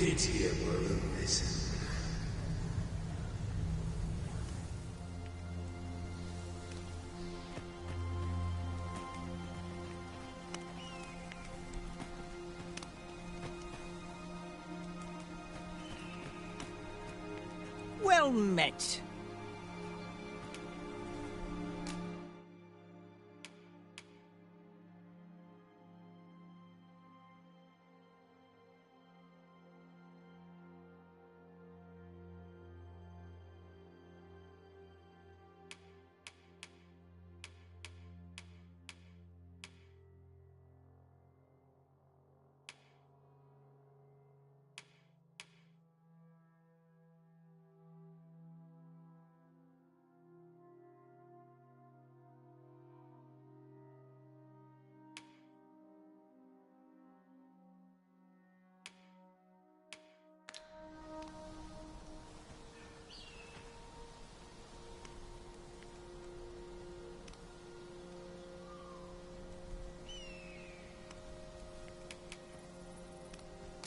Pitiable, listen. Well met.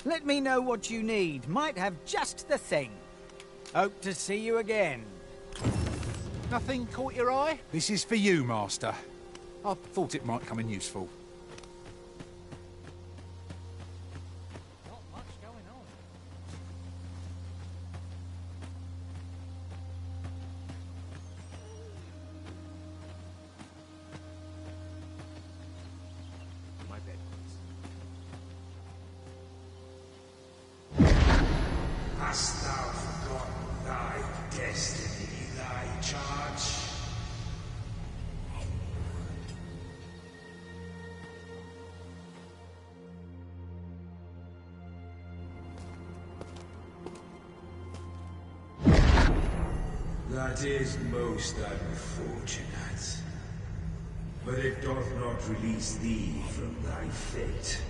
Let me know what you need. Might have just the thing. Hope to see you again. Nothing caught your eye? This is for you, Master. I thought it might come in useful. Not much going on. My bed, please. Hast thou forgotten thy destiny, thy charge? That is most unfortunate. But it doth not release thee from thy fate.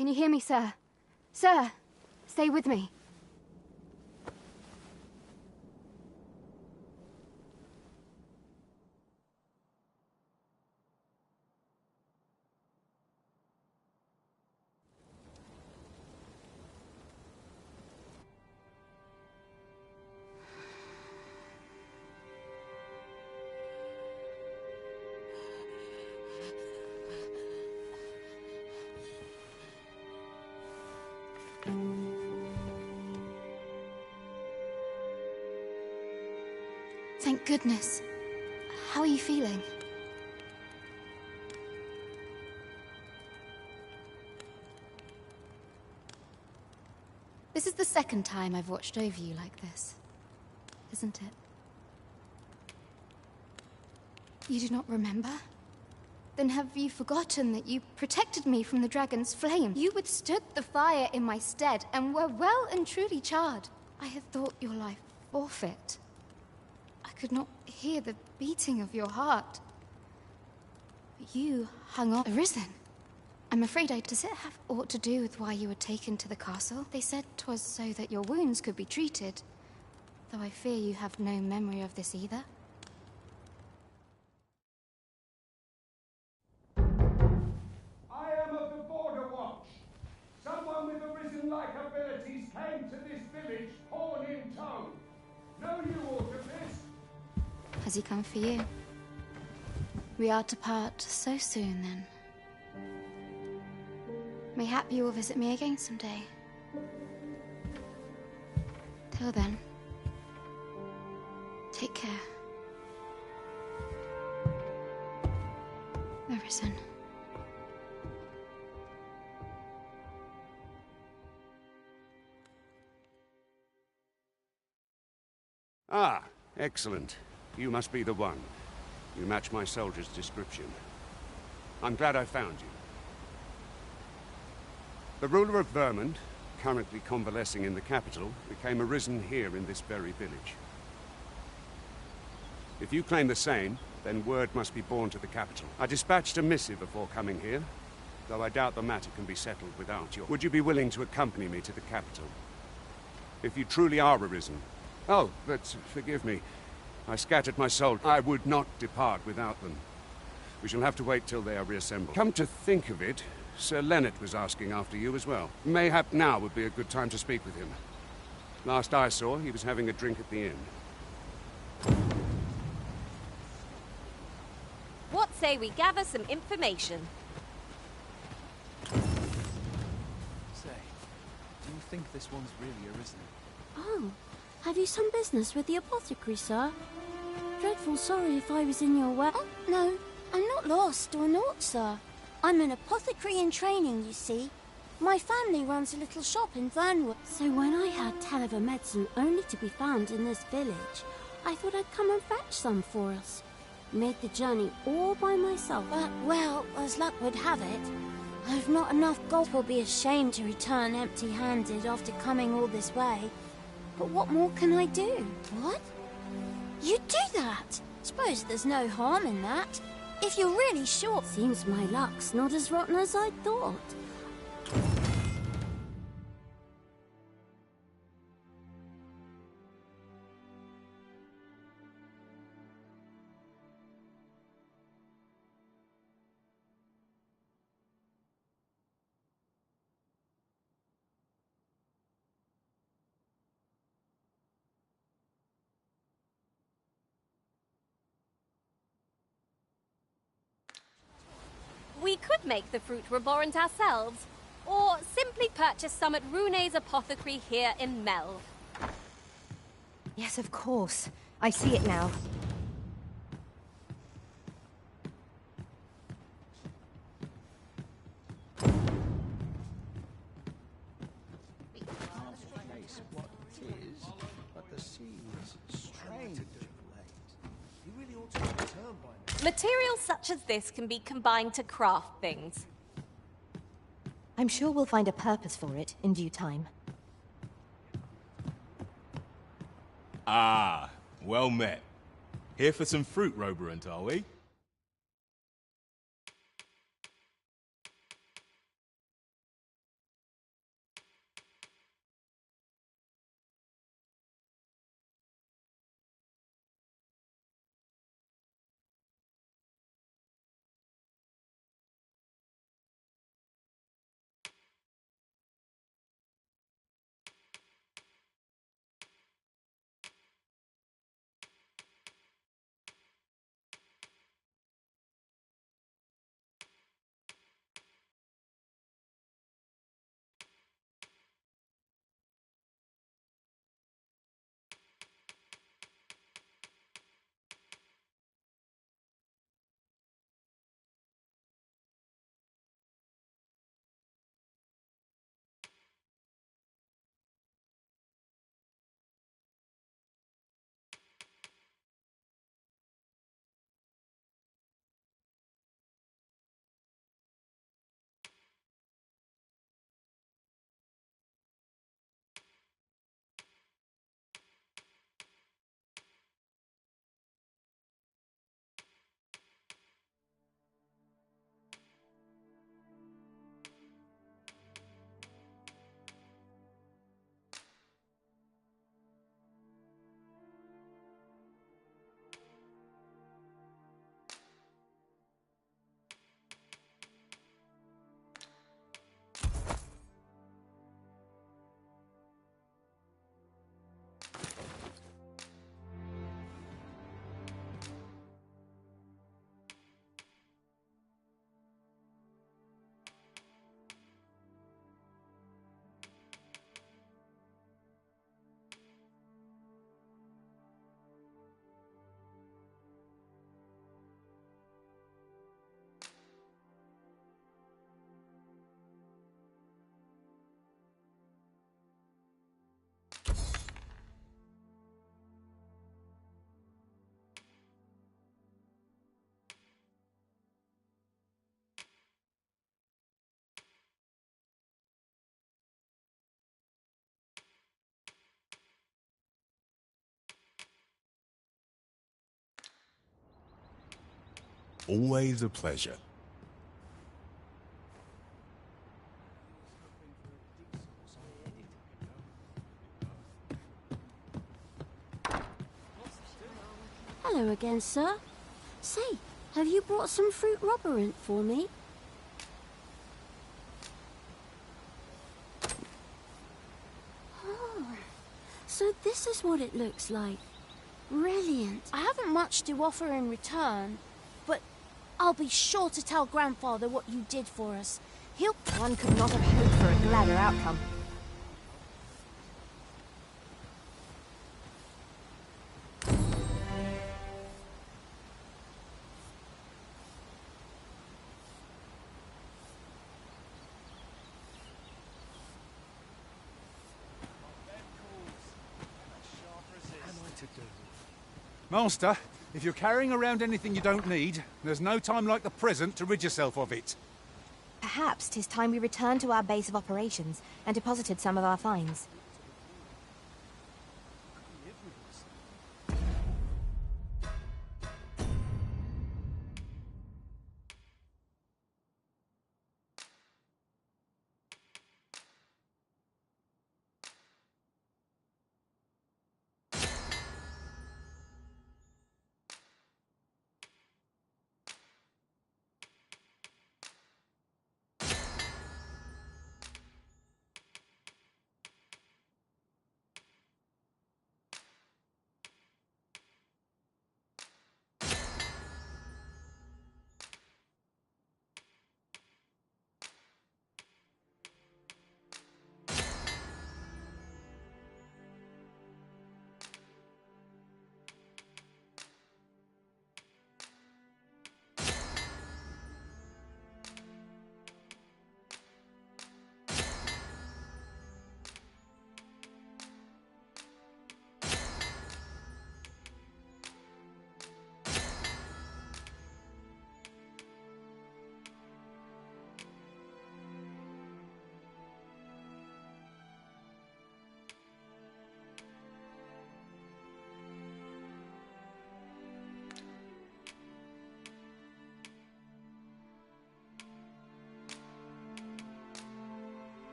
Can you hear me, sir? Sir, stay with me. Thank goodness. How are you feeling? This is the second time I've watched over you like this, isn't it? You do not remember? Then have you forgotten that you protected me from the dragon's flame? You withstood the fire in my stead and were well and truly charred. I had thought your life forfeit. I could not hear the beating of your heart. But you hung on, arisen. I'm afraid does it have aught to do with why you were taken to the castle? They said 'twas so that your wounds could be treated, though I fear you have no memory of this either. I am of the Border Watch. Someone with arisen-like abilities came to this village, horn in tow. Know you aught of this? Has he come for you? We are to part so soon, then. Mayhap you will visit me again someday. Till then, take care. Arisen. Ah, excellent. You must be the one. You match my soldier's description. I'm glad I found you. The ruler of Vermont, currently convalescing in the capital, became arisen here in this very village. If you claim the same, then word must be borne to the capital. I dispatched a missive before coming here, though I doubt the matter can be settled without you. Would you be willing to accompany me to the capital? If you truly are arisen. Oh, but forgive me. I scattered my soldiers. I would not depart without them. We shall have to wait till they are reassembled. Come to think of it, Sir Leonard was asking after you as well. Mayhap now would be a good time to speak with him. Last I saw, he was having a drink at the inn. What say we gather some information? Say, do you think this one's really arisen? Oh, have you some business with the apothecary, sir? Dreadful sorry if I was in your way. Oh, no, I'm not lost or naught, sir. I'm an apothecary in training, you see. My family runs a little shop in Vernwood. So when I heard tell of a medicine only to be found in this village, I thought I'd come and fetch some for us. Made the journey all by myself. But, well, as luck would have it, I've not enough gold. Will be ashamed to return empty-handed after coming all this way. But what more can I do? What? You'd do that? Suppose there's no harm in that. If you're really sure. Seems my luck's not as rotten as I thought. We could make the fruit reborant ourselves, or simply purchase some at Rune's apothecary here in Melve. Yes, of course. I see it now. Materials such as this can be combined to craft things. I'm sure we'll find a purpose for it in due time. Ah, well met. Here for some fruit roborant, are we? Always a pleasure. Hello again, sir. Say, have you brought some fruit roborant for me? Oh, so this is what it looks like. Brilliant. I haven't much to offer in return, but I'll be sure to tell Grandfather what you did for us. He'll... One could not have hoped for a gladder outcome. Master, if you're carrying around anything you don't need, there's no time like the present to rid yourself of it. Perhaps 'tis time we returned to our base of operations and deposited some of our finds.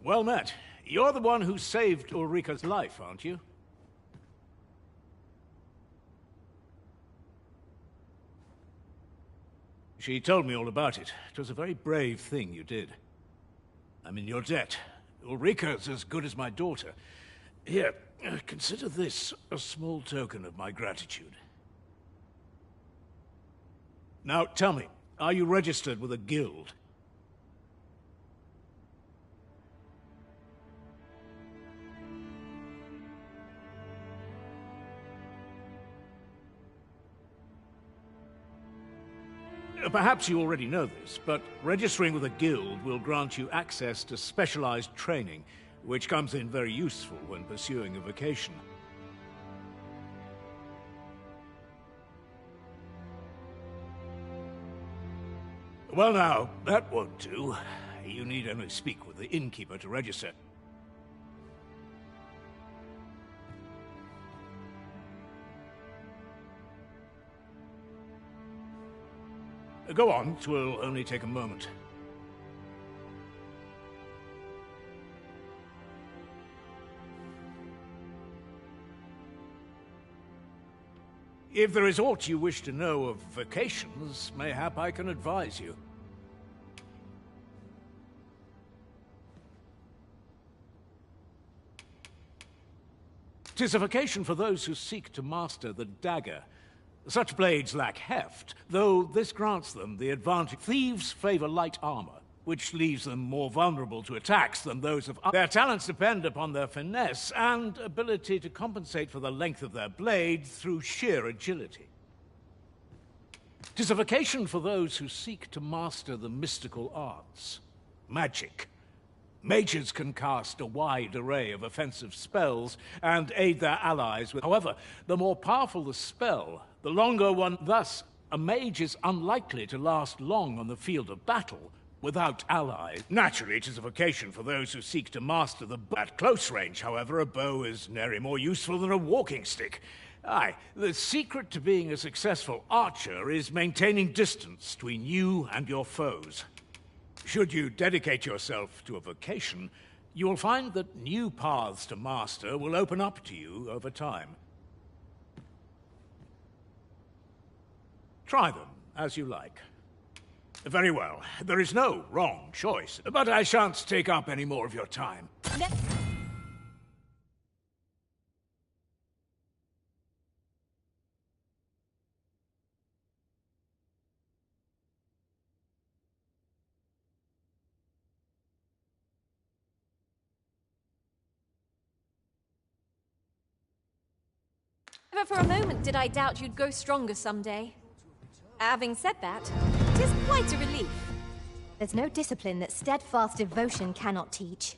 Well met. You're the one who saved Ulrika's life, aren't you? She told me all about it. It was a very brave thing you did. I'm in your debt. Ulrika's as good as my daughter. Here, consider this a small token of my gratitude. Now, tell me, are you registered with a guild? Perhaps you already know this, but registering with a guild will grant you access to specialized training, which comes in very useful when pursuing a vocation. Well now, that won't do. You need only speak with the innkeeper to register. Go on, 'twill only take a moment. If there is aught you wish to know of vocations, mayhap I can advise you. 'Tis a vocation for those who seek to master the dagger. Such blades lack heft, though this grants them the advantage. Thieves favor light armor, which leaves them more vulnerable to attacks than those of others. Their talents depend upon their finesse and ability to compensate for the length of their blade through sheer agility. 'Tis a vocation for those who seek to master the mystical arts. Magic. Mages can cast a wide array of offensive spells and aid their allies with. However, the more powerful the spell, the longer one. Thus, a mage is unlikely to last long on the field of battle without allies. Naturally, it is a vocation for those who seek to master the bow. At close range, however, a bow is nary more useful than a walking stick. Aye, the secret to being a successful archer is maintaining distance between you and your foes. Should you dedicate yourself to a vocation, you will find that new paths to master will open up to you over time. Try them as you like. Very well. There is no wrong choice, but I shan't take up any more of your time. Never for a moment did I doubt you'd grow stronger someday. Having said that, it is quite a relief. There's no discipline that steadfast devotion cannot teach.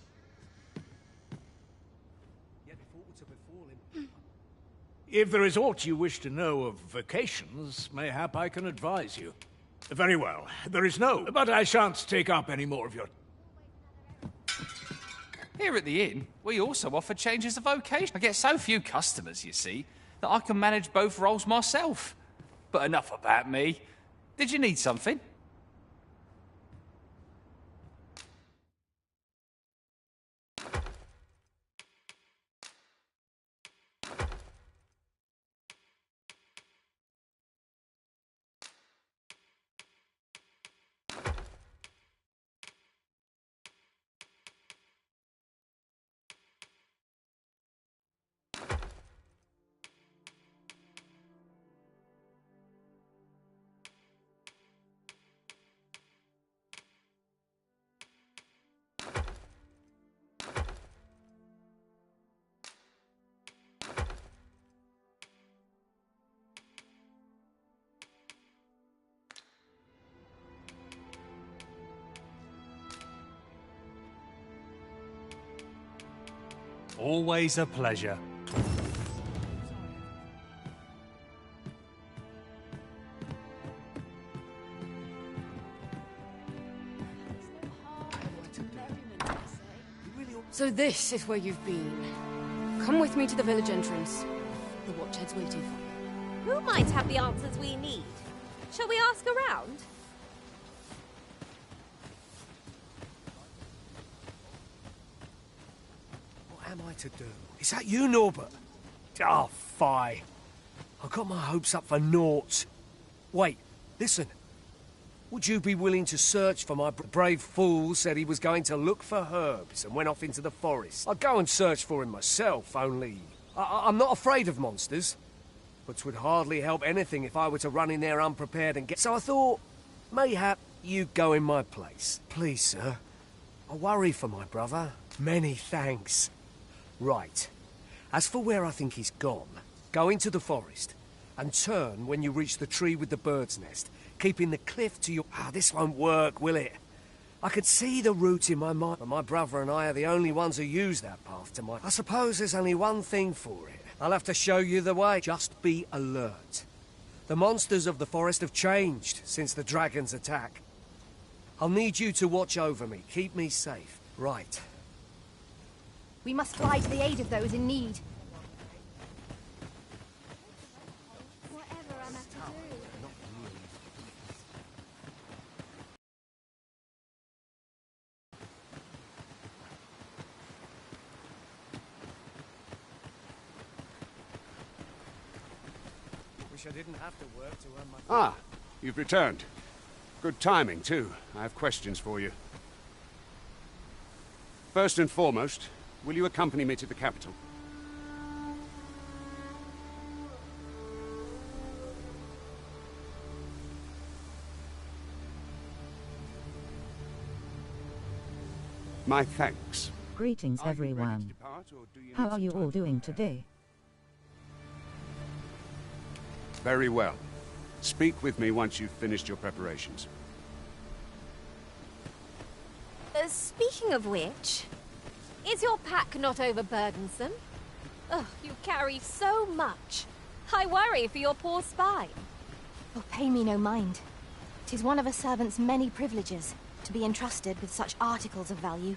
If there is aught you wish to know of vocations, mayhap I can advise you. Very well. There is no, but I shan't take up any more of your... Here at the inn, we also offer changes of vocation. I get so few customers, you see, that I can manage both roles myself. But enough about me. Did you need something? Always a pleasure. So this is where you've been. Come with me to the village entrance. The watchhead's waiting for you. Who might have the answers we need? Shall we ask around? What am I to do? Is that you, Norbert? Ah, fie. I got my hopes up for naught. Wait, listen. Would you be willing to search for my brave fool said he was going to look for herbs and went off into the forest? I'd go and search for him myself, only... I'm not afraid of monsters, but 'twould hardly help anything if I were to run in there unprepared and get... So I thought, mayhap you'd go in my place. Please, sir. I worry for my brother. Many thanks. Right. As for where I think he's gone, go into the forest and turn when you reach the tree with the bird's nest. keeping the cliff to your... Ah, this won't work, will it? I could see the route in my mind, but my brother and I are the only ones who use that path to my... I suppose there's only one thing for it. I'll have to show you the way. Just be alert. The monsters of the forest have changed since the dragon's attack. I'll need you to watch over me, keep me safe. Right. We must fly to the aid of those in need. Whatever I'm at to do. Wish I didn't have to work to earn my... Ah, you've returned. Good timing, too. I have questions for you. First and foremost, will you accompany me to the capital? My thanks. Greetings, everyone. How are you all doing today? Very well. Speak with me once you've finished your preparations. Speaking of which, is your pack not overburdensome? Oh, you carry so much. I worry for your poor spine. Oh, pay me no mind. 'Tis one of a servant's many privileges to be entrusted with such articles of value.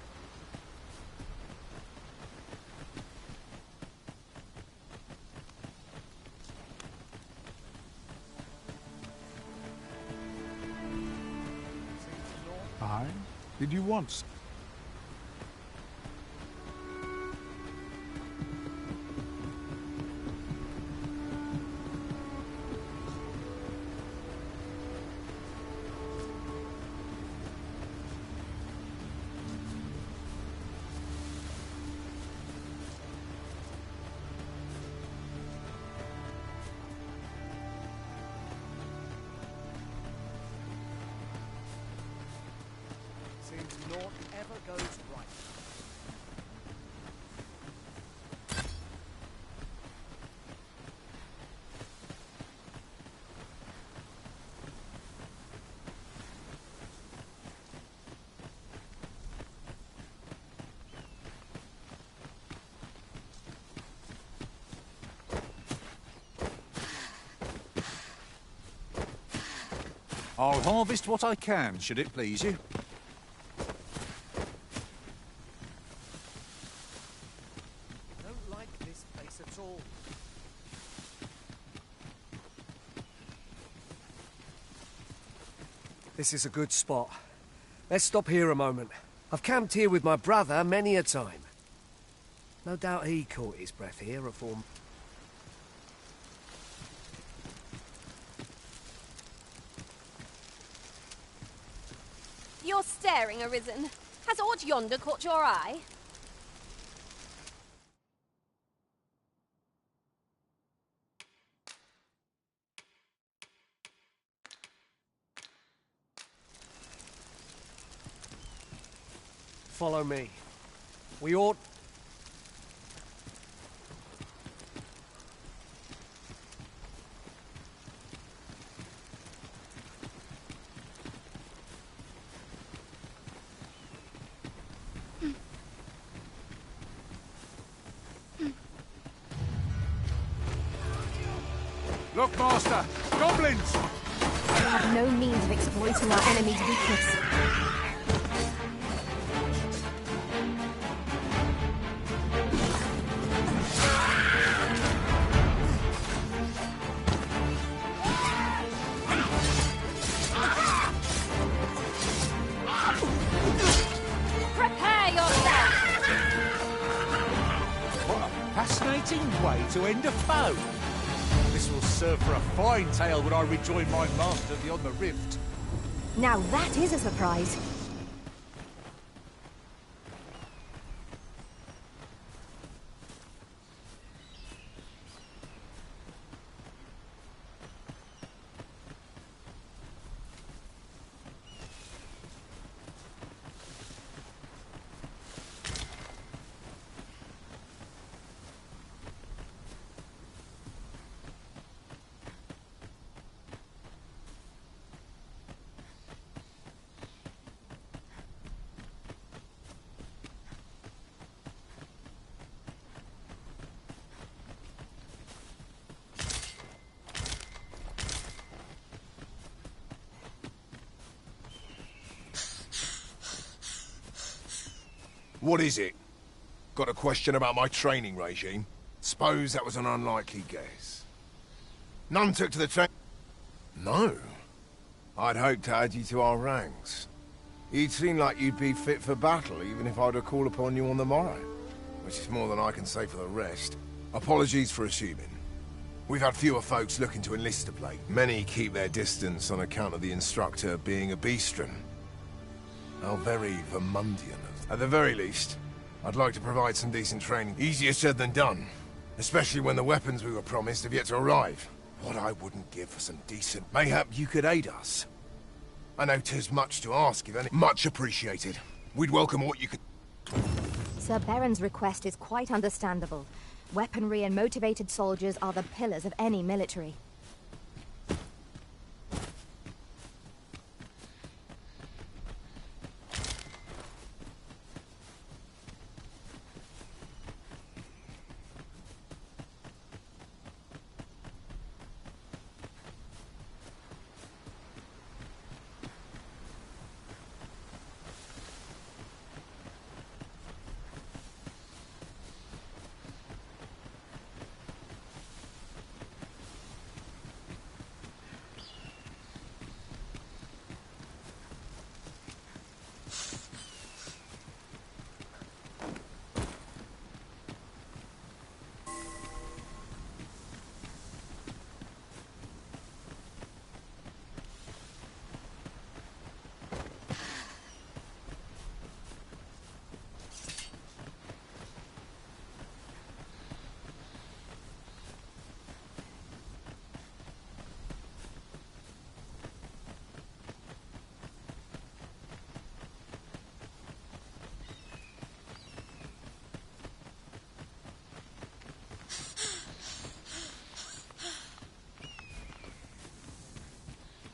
Aye? Did you want... Seems naught ever goes right. I'll harvest what I can, should it please you. I don't like this place at all. This is a good spot. Let's stop here a moment. I've camped here with my brother many a time. No doubt he caught his breath here at form. You're staring, Arisen. Has aught yonder caught your eye? Follow me. We ought... Look, Master! Goblins! We have no means of exploiting our enemy's weakness. Prepare yourself! What a fascinating way to end a foe! This will serve for a fine tale when I rejoin my master beyond the rift. Now that is a surprise. What is it? Got a question about my training regime? Suppose that was an unlikely guess. None took to the train. No. I'd hoped to add you to our ranks. You'd seem like you'd be fit for battle, even if I'd have called upon you on the morrow. Which is more than I can say for the rest. Apologies for assuming. We've had fewer folks looking to enlist of late. Many keep their distance on account of the instructor being a beastren. How very Vermundian. At the very least, I'd like to provide some decent training. Easier said than done. Especially when the weapons we were promised have yet to arrive. What I wouldn't give for some decent... Mayhap you could aid us. I know 'tis much to ask, if any. Much appreciated. We'd welcome what you could... Sir Baron's request is quite understandable. Weaponry and motivated soldiers are the pillars of any military.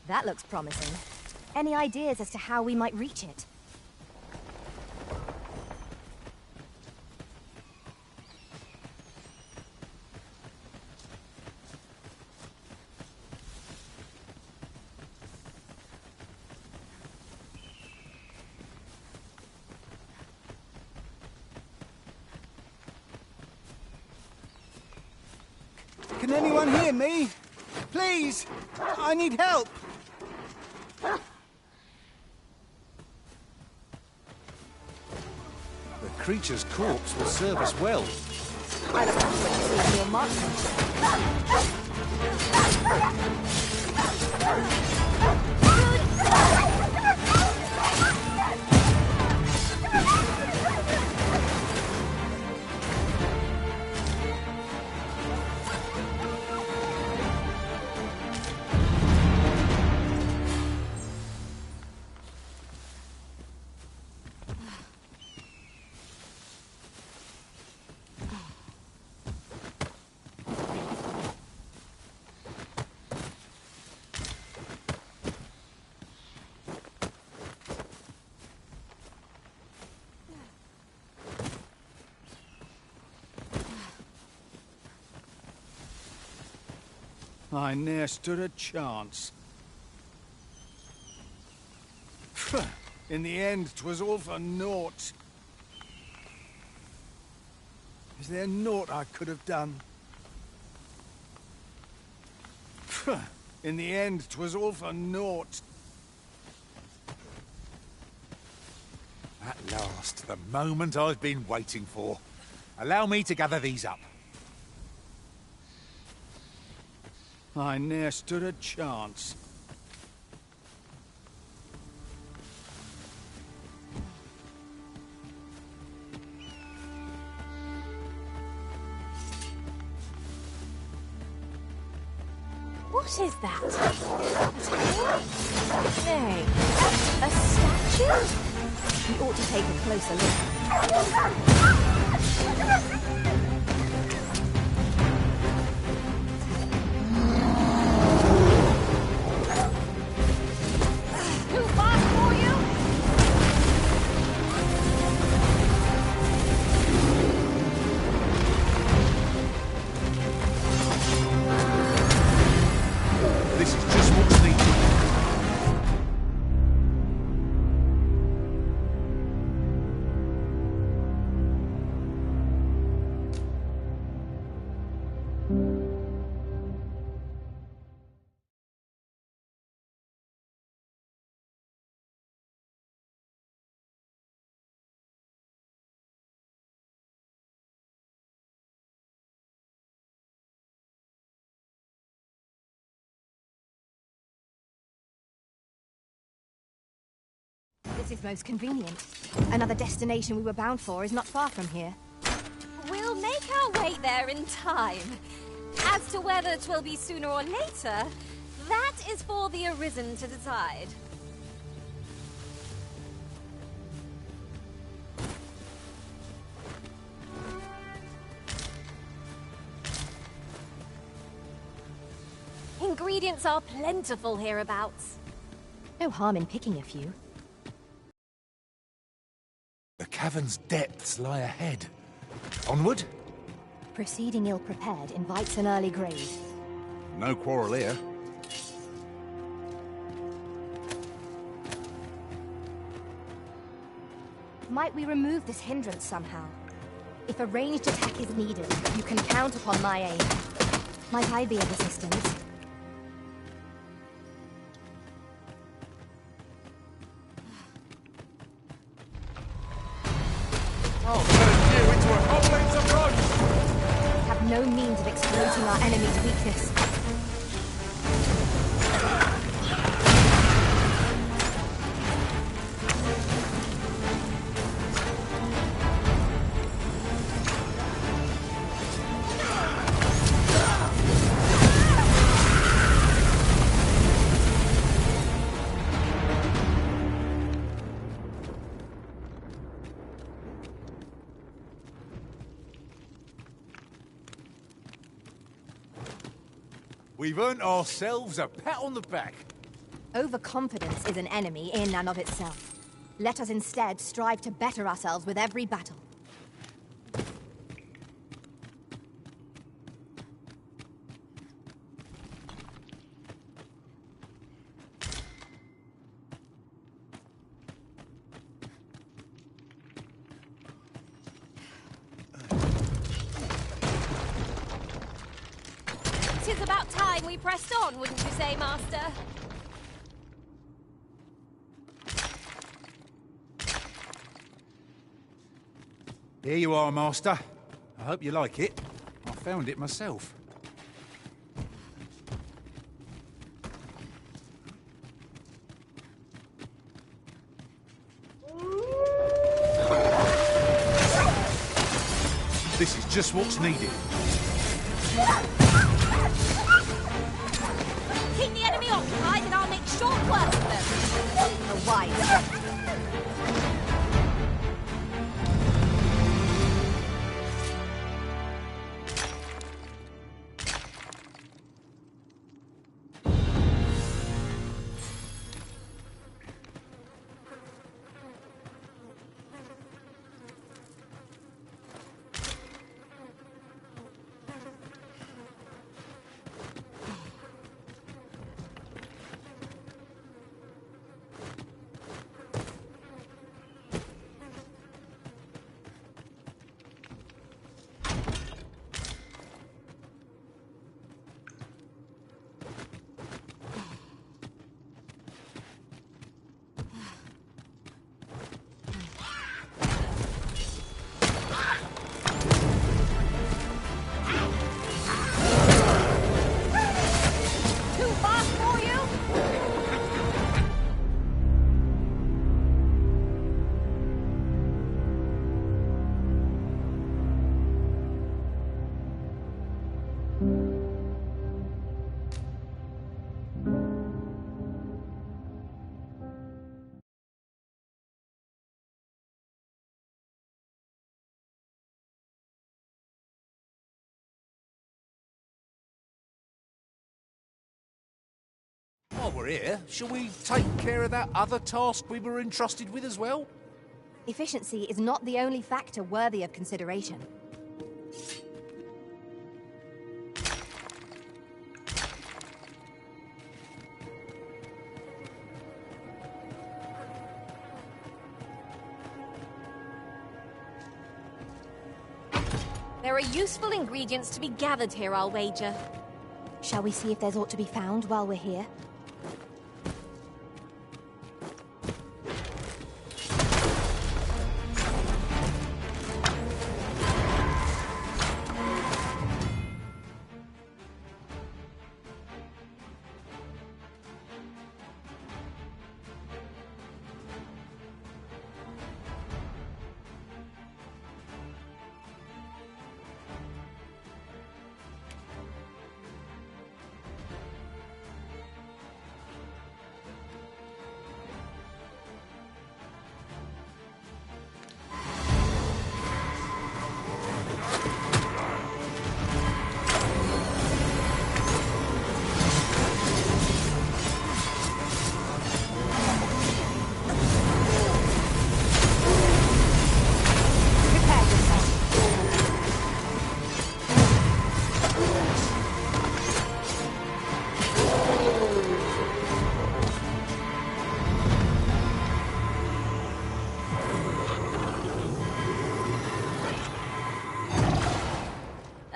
That looks promising. Any ideas as to how we might reach it? Can anyone hear me? Please! I need help! The creature's corpse will serve us well. I look forward to seeing your marksmanship. I ne'er stood a chance. In the end, 'twas all for naught. Is there naught I could have done? In the end, 'twas all for naught. At last, the moment I've been waiting for. Allow me to gather these up. I ne'er stood a chance. What is that? Nay, a statue? We ought to take a closer look. Too fast for you? This is just what's needed. This is most convenient. Another destination we were bound for is not far from here. We'll make our way there in time. As to whether 'twill be sooner or later, that is for the Arisen to decide. Ingredients are plentiful hereabouts. No harm in picking a few. The cavern's depths lie ahead. Onward? Proceeding ill-prepared invites an early grave. No quarrel here. Might we remove this hindrance somehow? If a ranged attack is needed, you can count upon my aid. Might I be of assistance? I'll turn you into a complex approach! We have no means of exploiting our enemy's weakness. We've earned ourselves a pat on the back. Overconfidence is an enemy in and of itself. Let us instead strive to better ourselves with every battle. Tis about time we pressed on, wouldn't you say, Master? Here you are, Master. I hope you like it. I found it myself. This is just what's needed. Keep the enemy occupied and I'll make short work of them. A wise. While we're here, shall we take care of that other task we were entrusted with as well? Efficiency is not the only factor worthy of consideration. There are useful ingredients to be gathered here, I'll wager. Shall we see if there's aught to be found while we're here?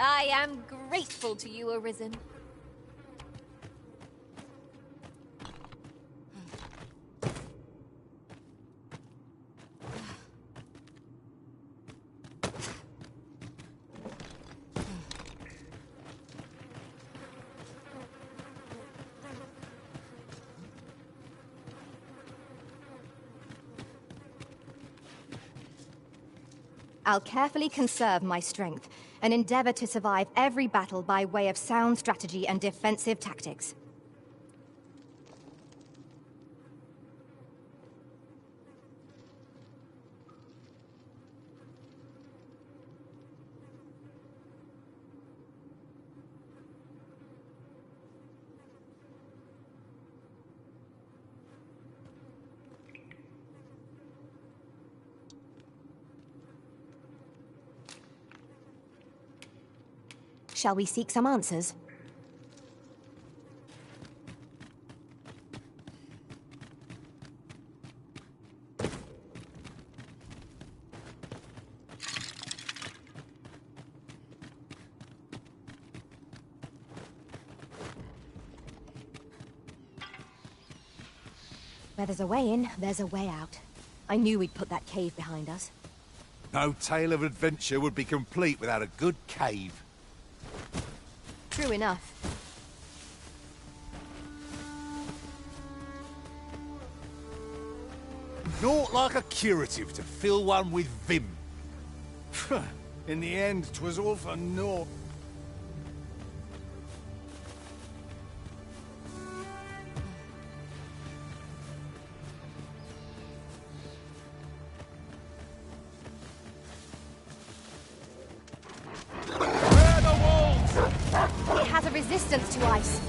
I am grateful to you, Arisen. I'll carefully conserve my strength and endeavor to survive every battle by way of sound strategy and defensive tactics. Shall we seek some answers? Where there's a way in, there's a way out. I knew we'd put that cave behind us. No tale of adventure would be complete without a good cave. True enough. Naught like a curative to fill one with vim. In the end, 'twas all for naught. It has a resistance to ice.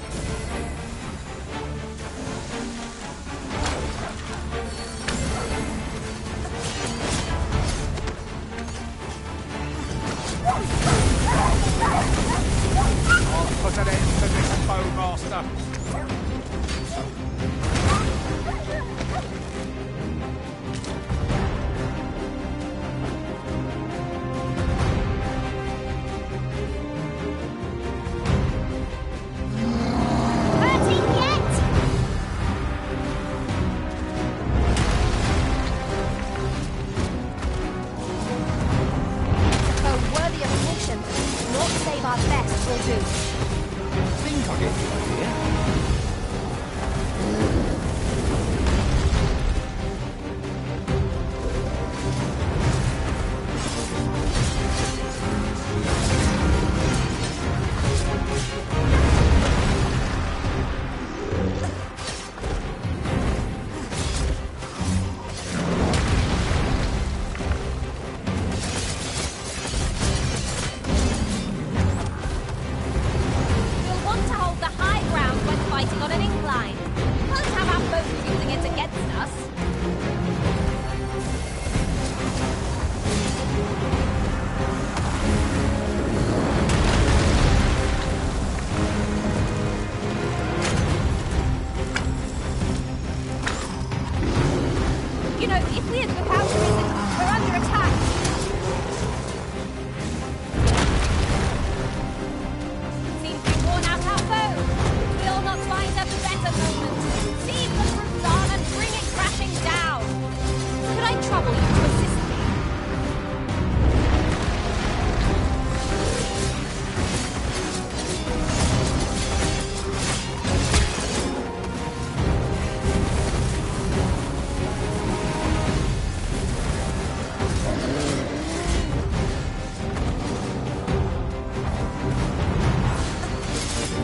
I'll put an end to this bowmaster. You'll want to hold the high ground when better moment. Seize the fruit arm and bring it crashing down. Could I trouble you to assist me?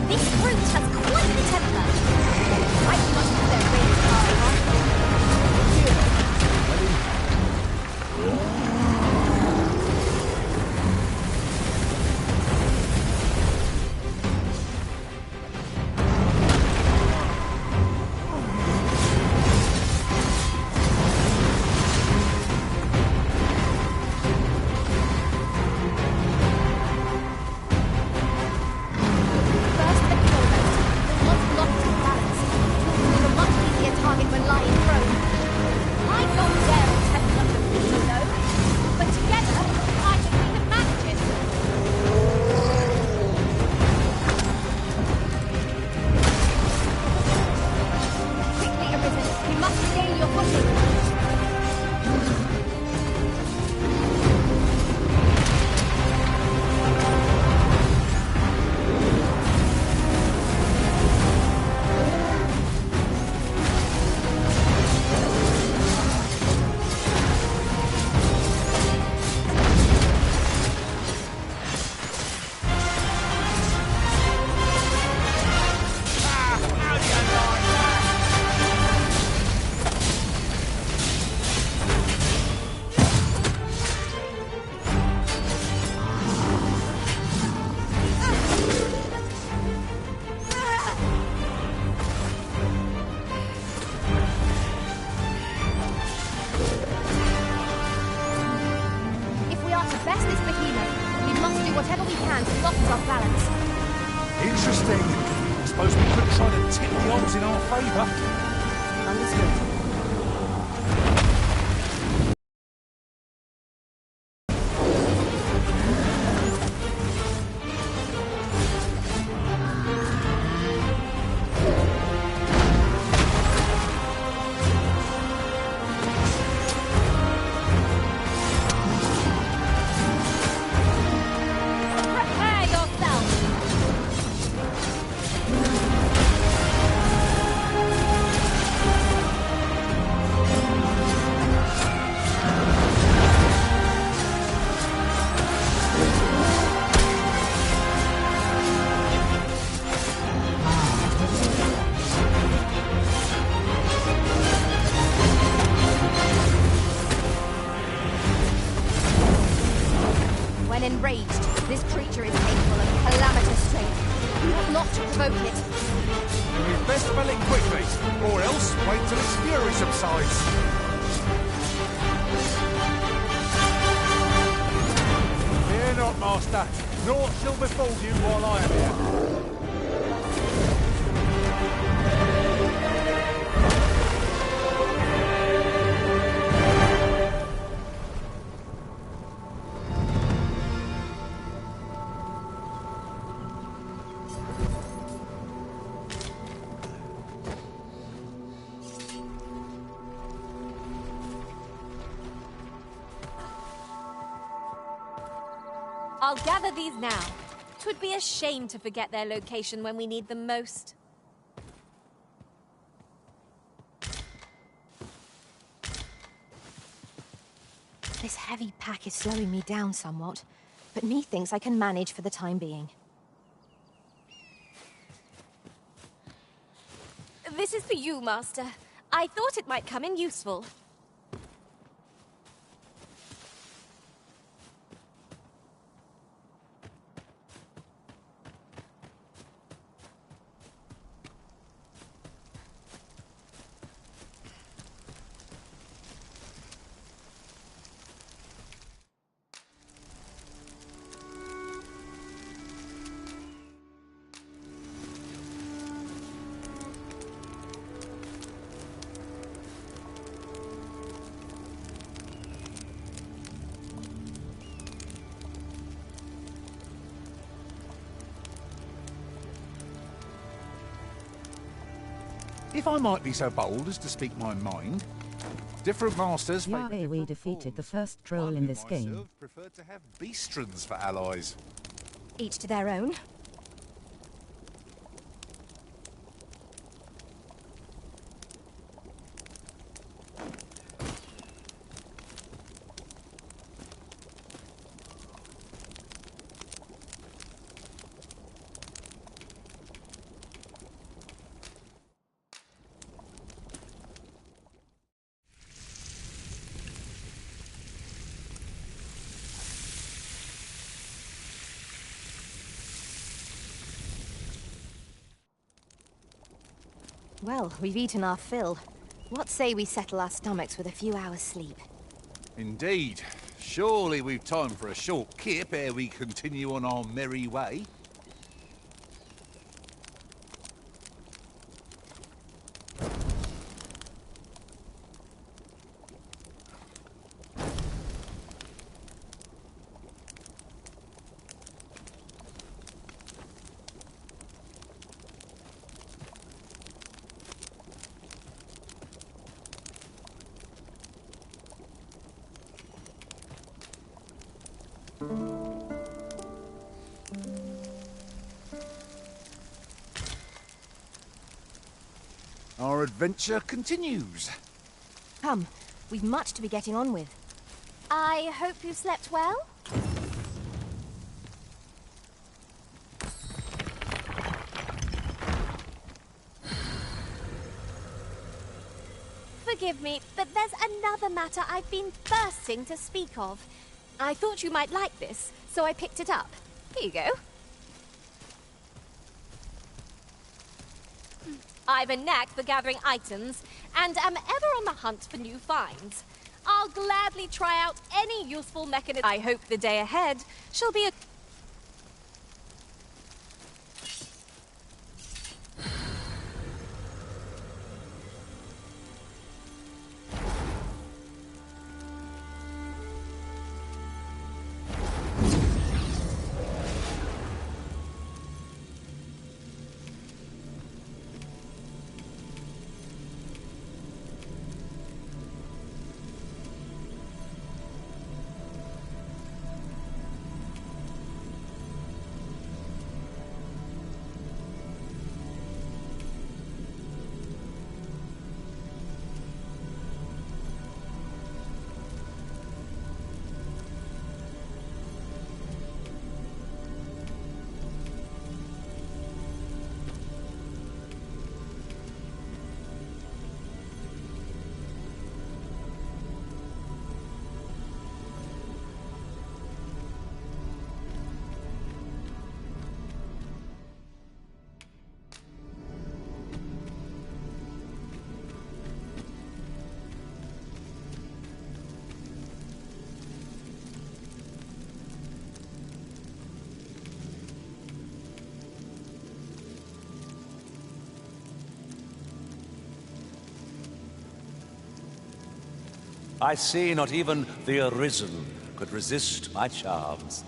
This fruit has quite the temper. I must have their rain First and foremost, the one's locked in balance. You're a much easier target when lying prone. I don't dare attempt under feet alone, but together, I think we can manage it. Quickly, Arisen, we must regain your footing. If we are to best this behemoth, we must do whatever we can to lock our balance. Interesting. I suppose we could try to tip the odds in our favour. Understood. Prepare yourself! When enraged, this creature is capable of calamitous strength. We ought not to provoke it. We'd best spell it quickly, or else wait till its fury subsides. Fear not, Master. Naught shall befall you while I am here. I'll gather these now. 'Twould be a shame to forget their location when we need them most. This heavy pack is slowing me down somewhat, but methinks I can manage for the time being. This is for you, Master. I thought it might come in useful. If I might be so bold as to speak my mind, different masters... Yay, we defeated the first troll in this game. Preferred to have beastrons for allies. Each to their own. Well, we've eaten our fill. What say we settle our stomachs with a few hours' sleep? Indeed. Surely we've time for a short kip ere we continue on our merry way. Our adventure continues. Come, we've much to be getting on with. I hope you slept well? Forgive me, but there's another matter I've been bursting to speak of. I thought you might like this, so I picked it up. Here you go. I've a knack for gathering items, and am ever on the hunt for new finds. I'll gladly try out any useful mechanism. I hope the day ahead shall be a... I see not even the Arisen could resist my charms.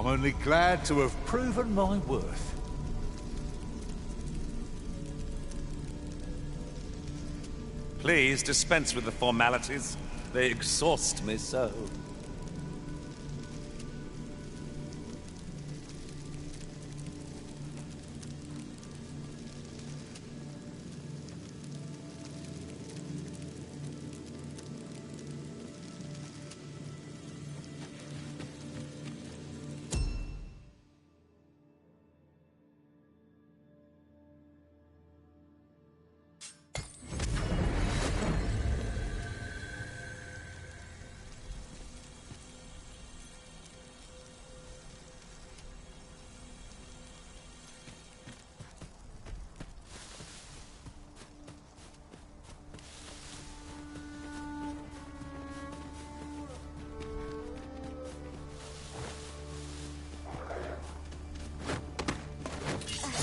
I'm only glad to have proven my worth. Please dispense with the formalities. They exhaust me so.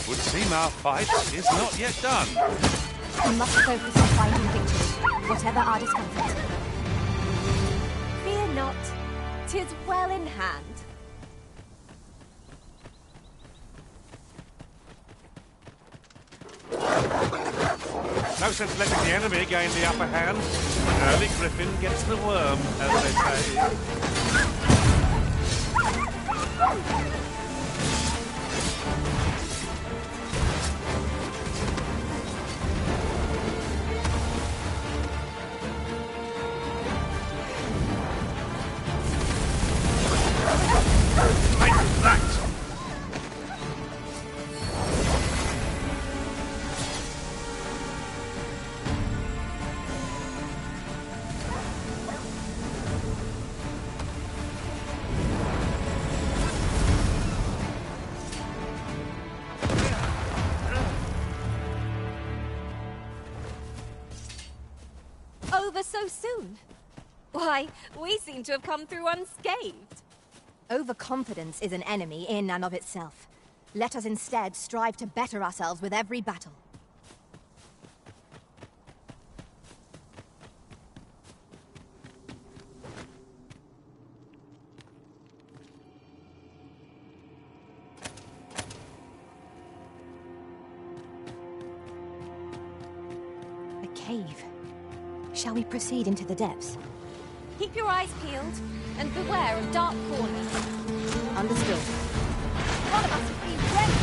Would seem our fight is not yet done. We must focus on finding victory, whatever our discomfort. Fear not. 'Tis well in hand. No sense letting the enemy gain the upper hand. An early griffin gets the worm, as they say. Over so soon? Why, we seem to have come through unscathed. Overconfidence is an enemy in and of itself. Let us instead strive to better ourselves with every battle. A cave. Shall we proceed into the depths? Keep your eyes peeled, and beware of dark corners. Understood. One of us will be ready.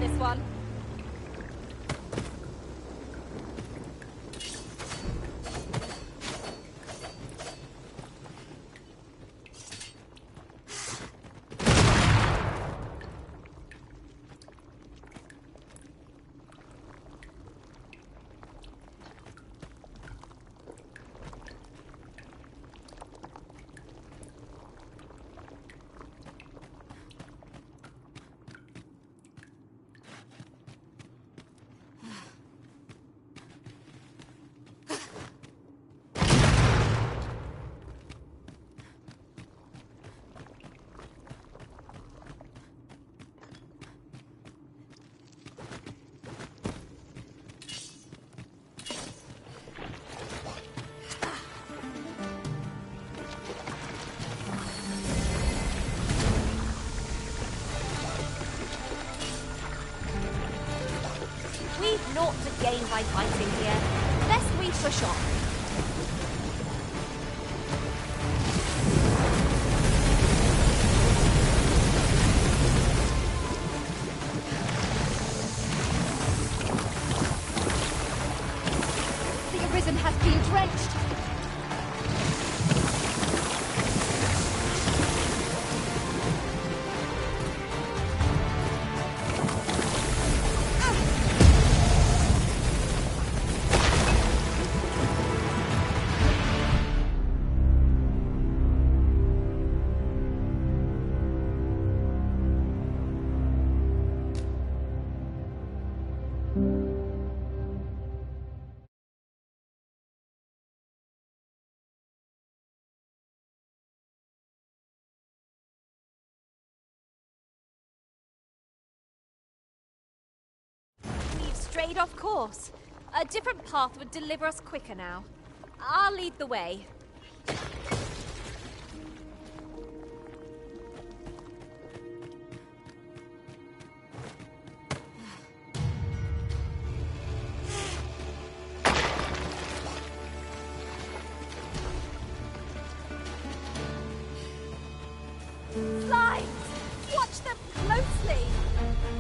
This one. We've naught to gain by fighting here. Lest we push on. strayed off course. A different path would deliver us quicker now. I'll lead the way. Slimes! Watch them closely!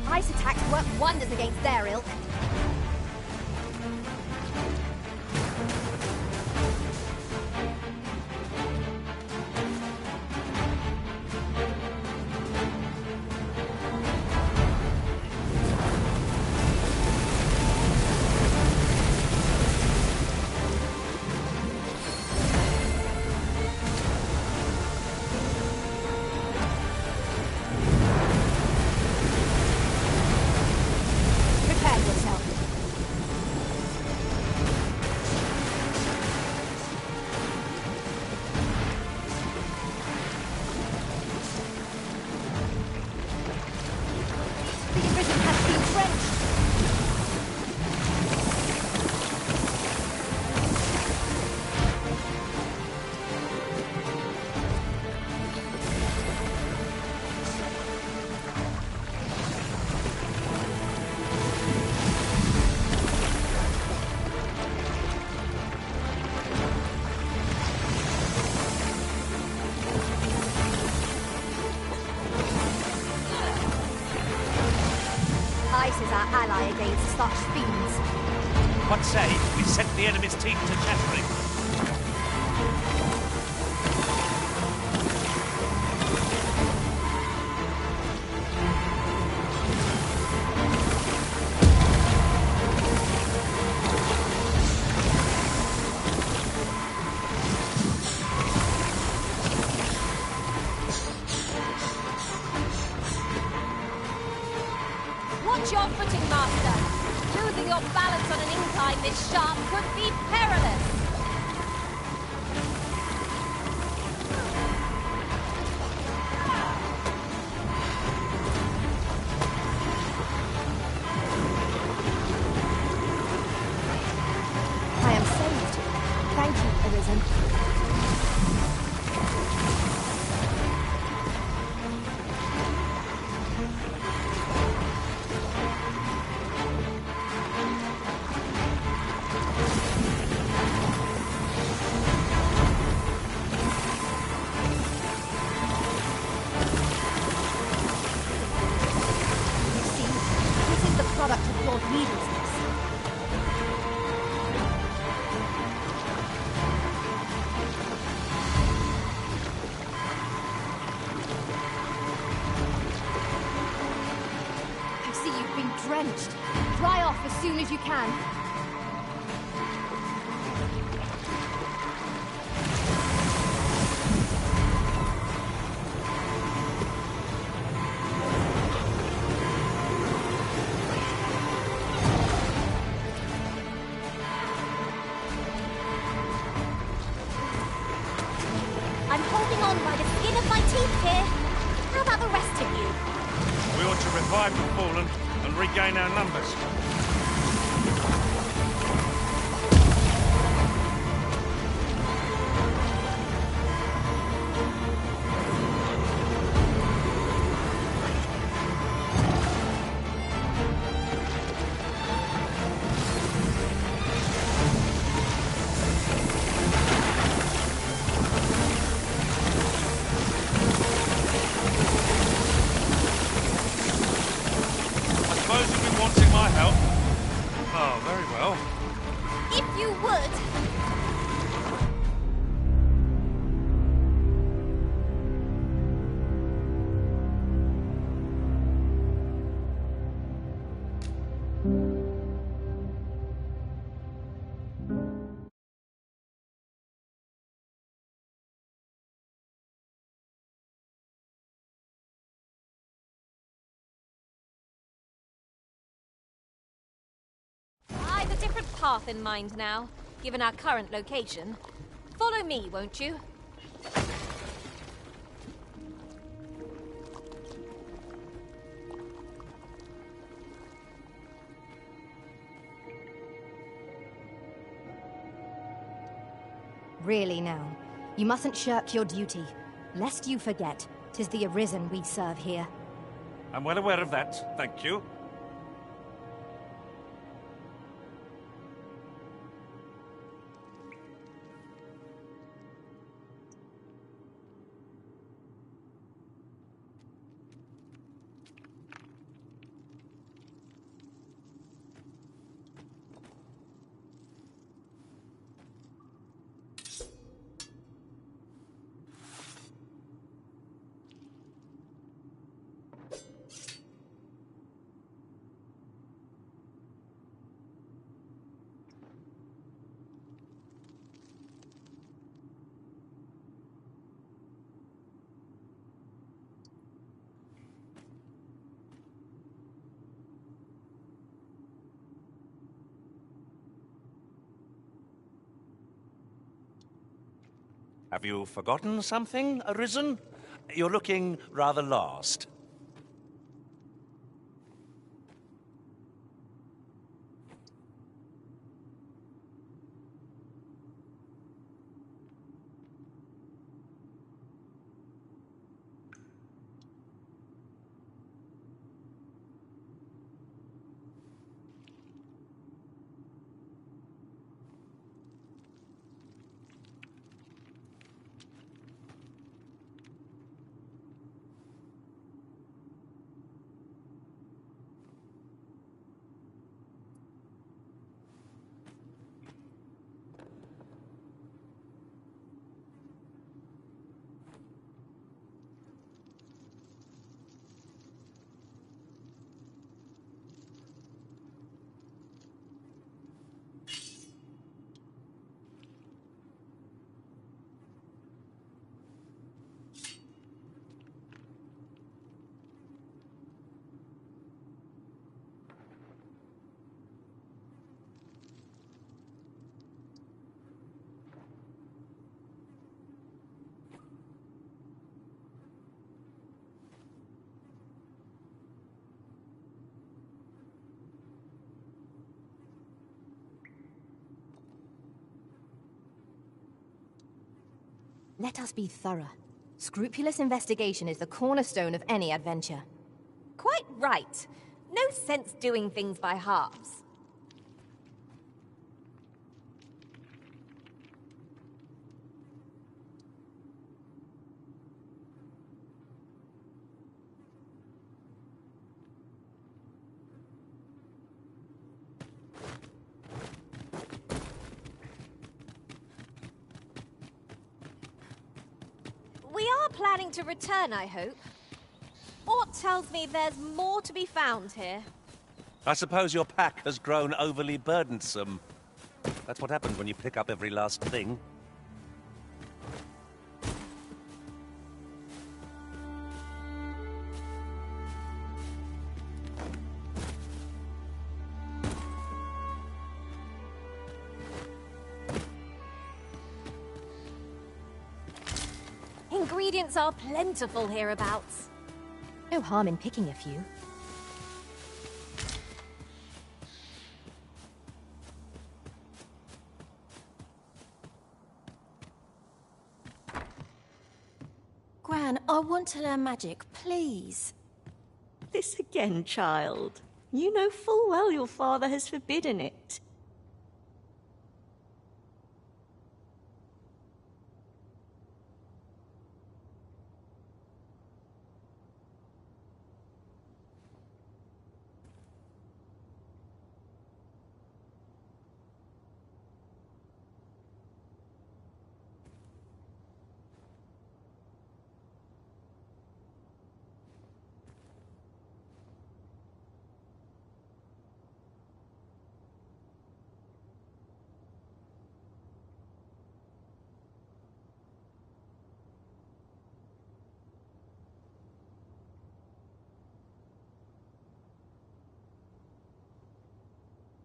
Ice attacks work wonders against their ilk. Our ally against such fiends. What say we set the enemy's teeth to chattering? Watch your footing, Master! Losing your balance on an incline this sharp could be perilous! I am saved. Thank you, Arisen. Drenched. Dry off as soon as you can. I'm holding on by the skin of my teeth here. How about the rest of you? We ought to revive the fallen and regain our numbers. I've a different path in mind now, given our current location. Follow me, won't you? Really now, you mustn't shirk your duty. Lest you forget, 'tis the Arisen we serve here. I'm well aware of that, thank you. Have you forgotten something, Arisen? You're looking rather lost. Let us be thorough. Scrupulous investigation is the cornerstone of any adventure. Quite right. No sense doing things by halves. We are planning to return, I hope. Ort tells me there's more to be found here. I suppose your pack has grown overly burdensome. That's what happens when you pick up every last thing. Ingredients are plentiful hereabouts. No harm in picking a few. Gran, I want to learn magic, please. This again, child. You know full well your father has forbidden it.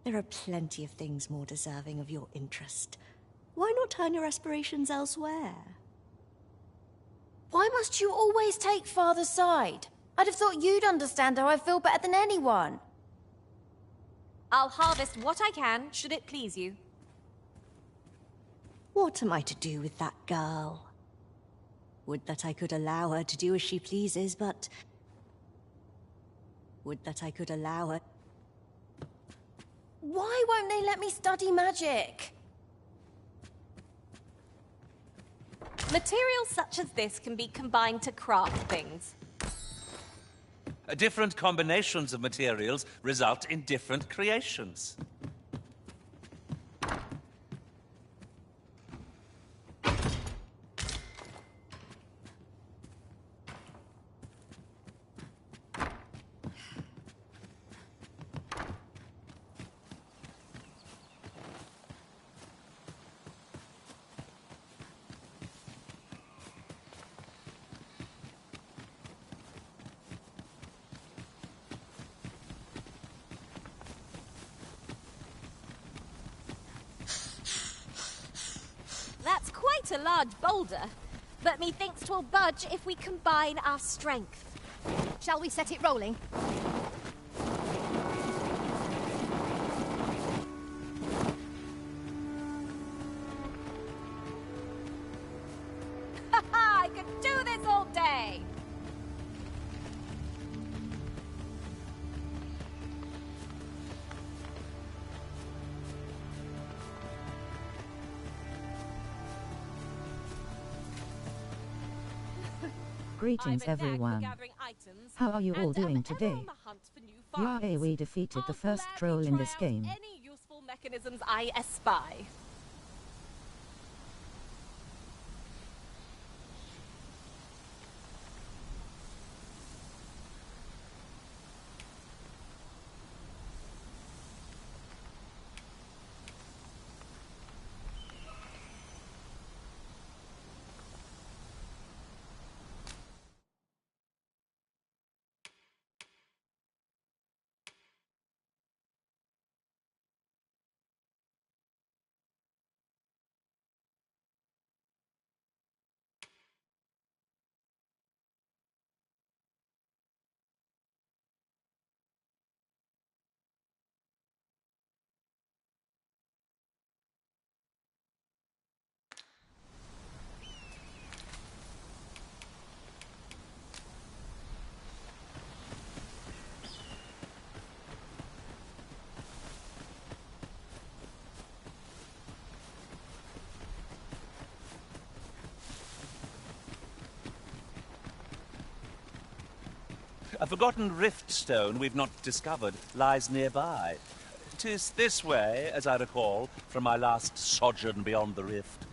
There are plenty of things more deserving of your interest. Why not turn your aspirations elsewhere? Why must you always take Father's side? I'd have thought you'd understand how I feel better than anyone. I'll harvest what I can, should it please you. What am I to do with that girl? Would that I could allow her to do as she pleases, but... Would that I could allow her... Why won't they let me study magic? Materials such as this can be combined to craft things. Different combinations of materials result in different creations. That's quite a large boulder, but methinks 'twill budge if we combine our strength. Shall we set it rolling? I could do this all day! Greetings everyone. How are you all doing today? Yay, we defeated the first troll in this game. Any useful mechanisms I espy. A forgotten rift stone we've not discovered lies nearby. 'Tis this way, as I recall, from my last sojourn beyond the rift.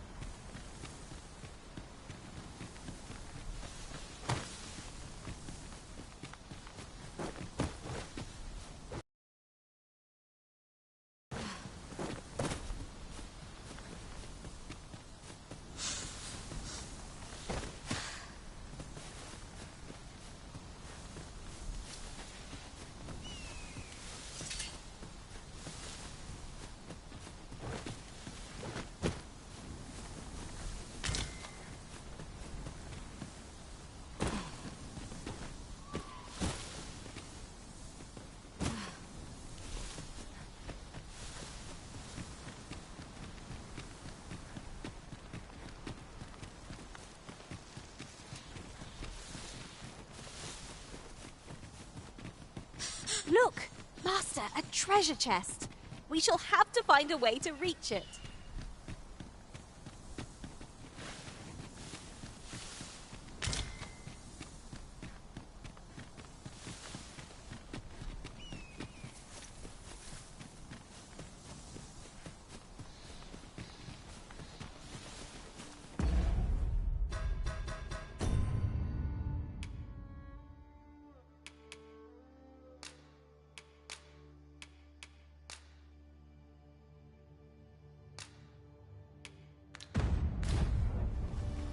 Look! Master, a treasure chest! We shall have to find a way to reach it.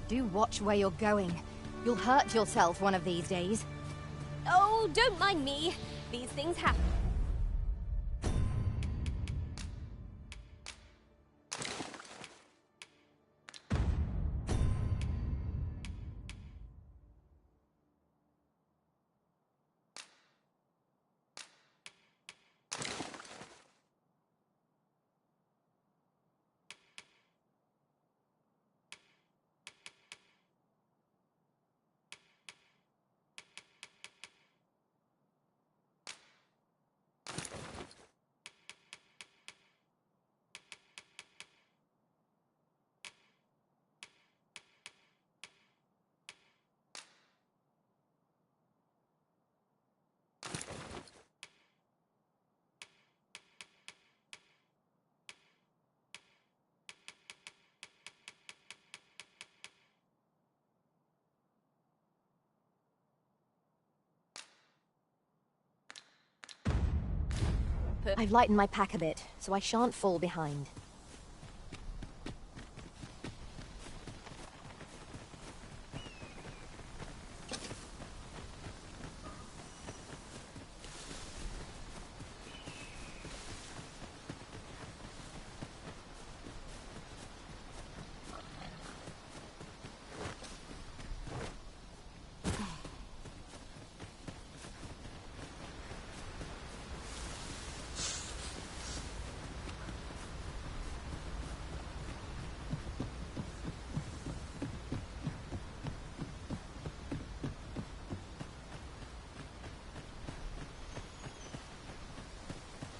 Do watch where you're going. You'll hurt yourself one of these days. Oh, don't mind me. These things happen. perfect. I've lightened my pack a bit, so I shan't fall behind.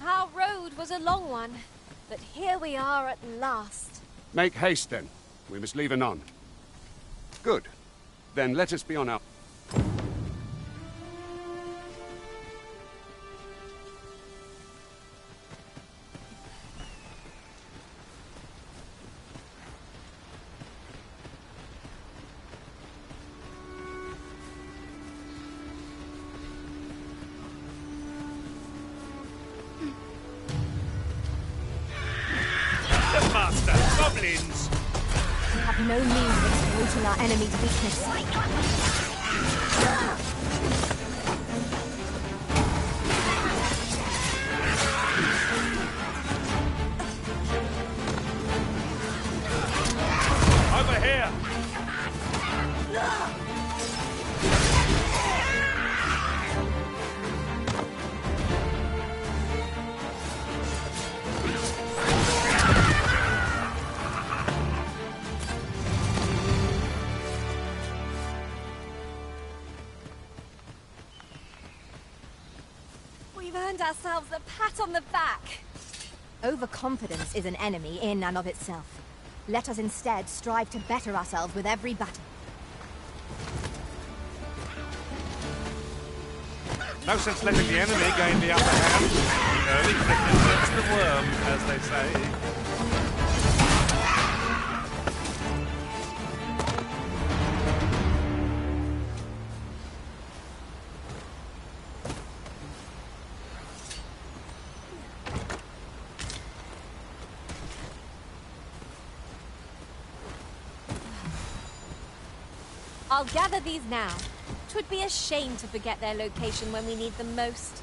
Our road was a long one, but here we are at last. Make haste, then. We must leave anon. Good. Then let us be on our... Goblins! We have no means of exploiting our enemy's weakness. Over here! We've earned ourselves a pat on the back. Overconfidence is an enemy in and of itself. Let us instead strive to better ourselves with every battle. No sense letting the enemy gain the upper hand. Early Griffin gets the worm, as they say. I'll gather these now. 'Twould be a shame to forget their location when we need them most.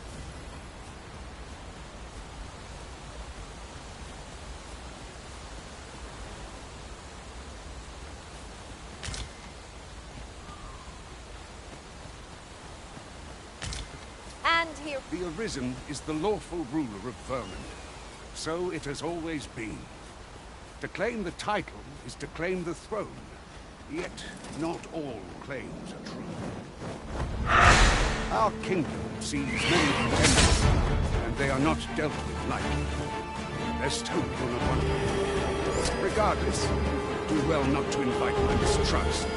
And here... The Arisen is the lawful ruler of Vermin. So it has always been. To claim the title is to claim the throne. Yet, not all claims are true. Our kingdom sees many contenders, and they are not dealt with lightly. Best hope on a one. Regardless, do well not to invite my mistrust.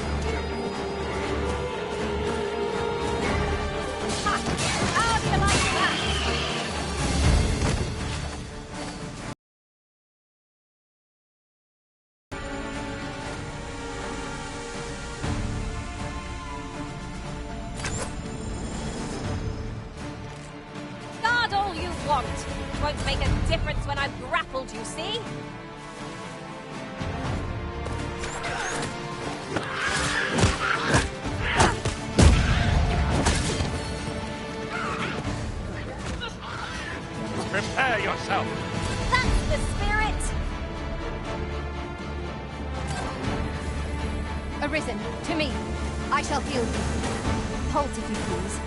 How do you like that? Guard all you want. It won't make a difference when I've grappled you, see? Prepare yourself! That's the spirit! Arisen, to me. I shall heal you. Halt, if you please.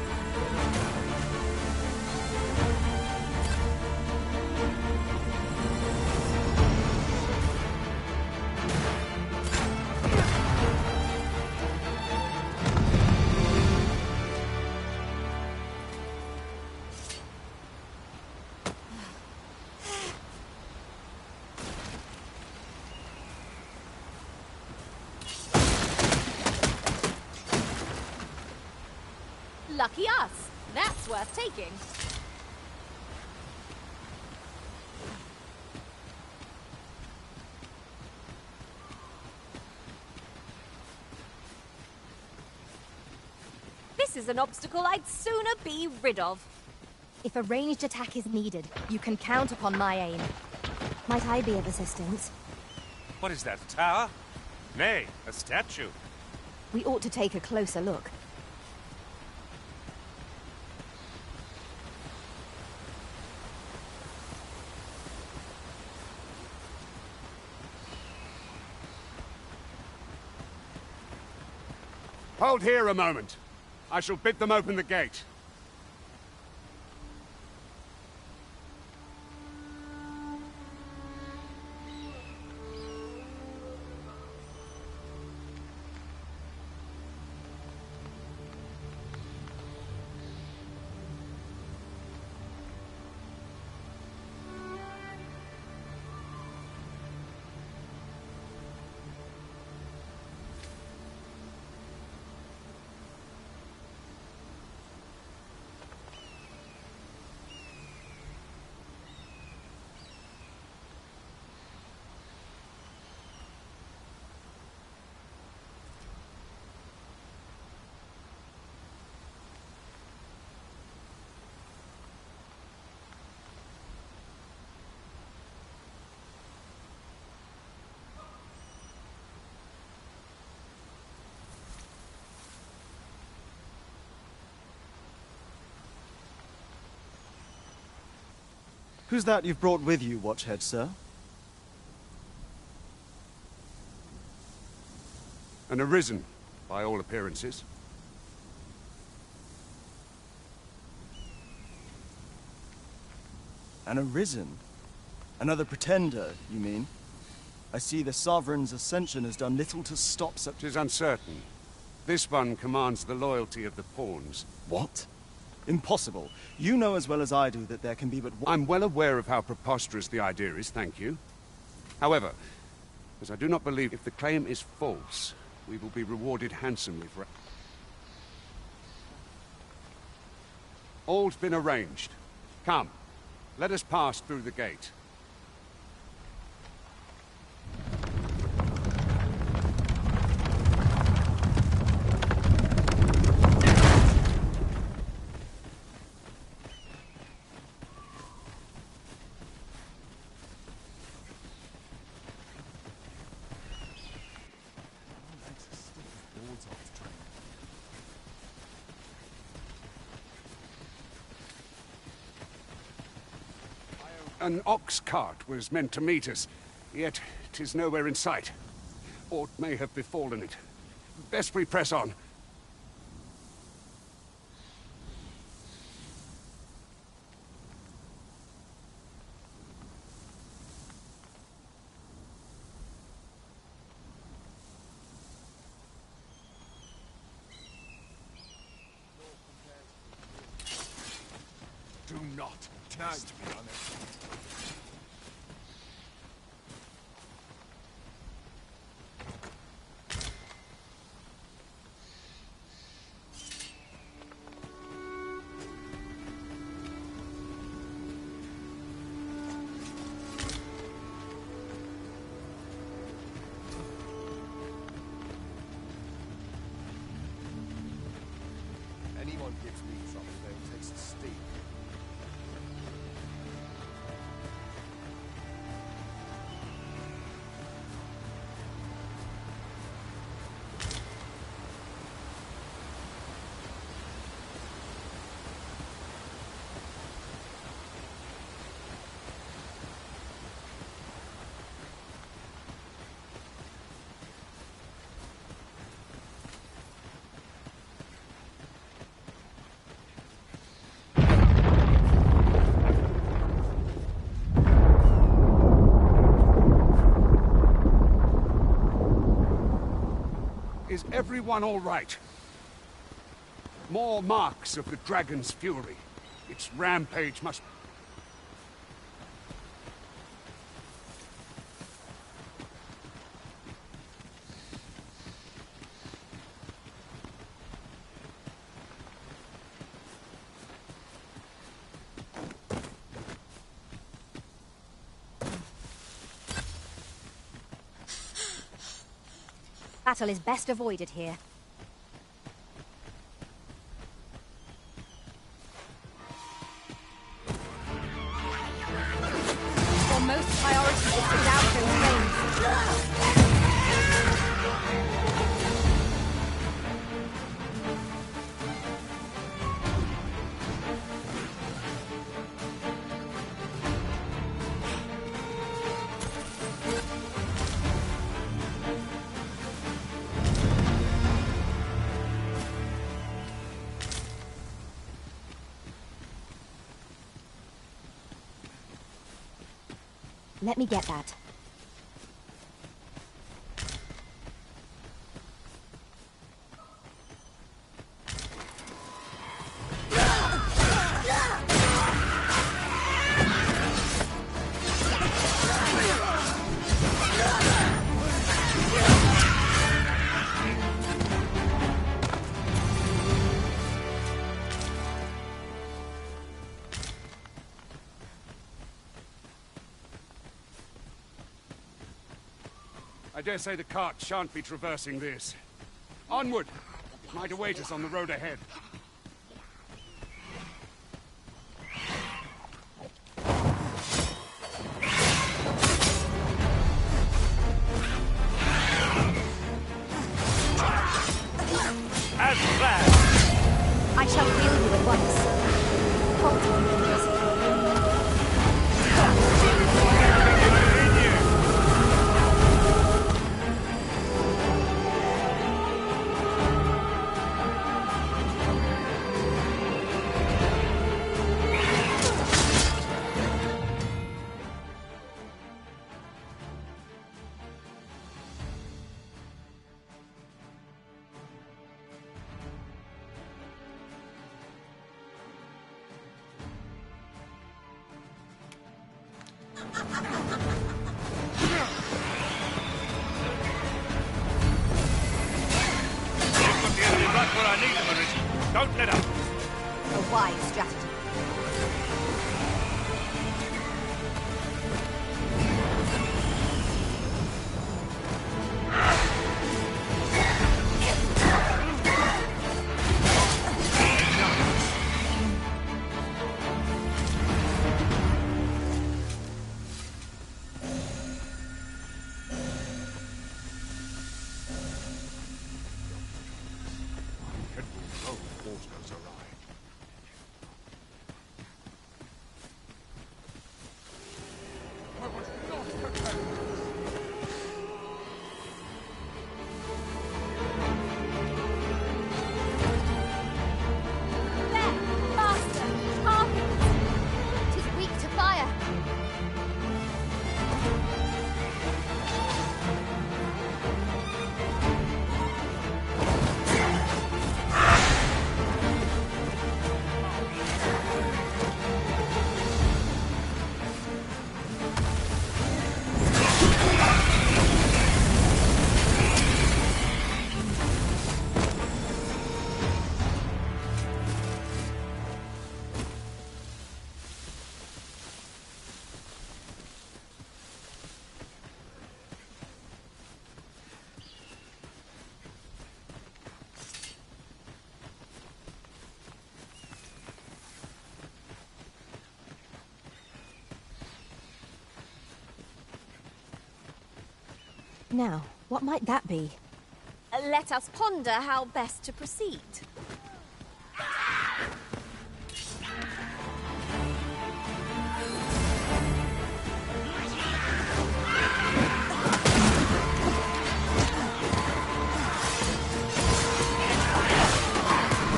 Lucky us. That's worth taking. This is an obstacle I'd sooner be rid of. If a ranged attack is needed, you can count upon my aim. Might I be of assistance? What is that, a tower? Nay, a statue. We ought to take a closer look. Hold here a moment. I shall bid them open the gate. Who's that you've brought with you, Watchhead, sir? An Arisen, by all appearances. An Arisen? Another pretender, you mean? I see the Sovereign's ascension has done little to stop such... 'Tis uncertain. This one commands the loyalty of the pawns. What? Impossible. You know as well as I do that there can be but one... I'm well aware of how preposterous the idea is, thank you. However, as I do not believe if the claim is false, we will be rewarded handsomely for... All's been arranged. Come, let us pass through the gate. An ox cart was meant to meet us, yet 'tis nowhere in sight. Aught may have befallen it. Best we press on. Do not test me on it. Anyone gives me trouble, they'll taste the steam. Is everyone all right? More marks of the dragon's fury. Its rampage must... Battle is best avoided here. Let me get that. I dare say the cart shan't be traversing this. Onward! It might await us on the road ahead. As planned! I shall heal you at once. Hold on, please. Don't let up! A wise strategy. Now, what might that be? Let us ponder how best to proceed.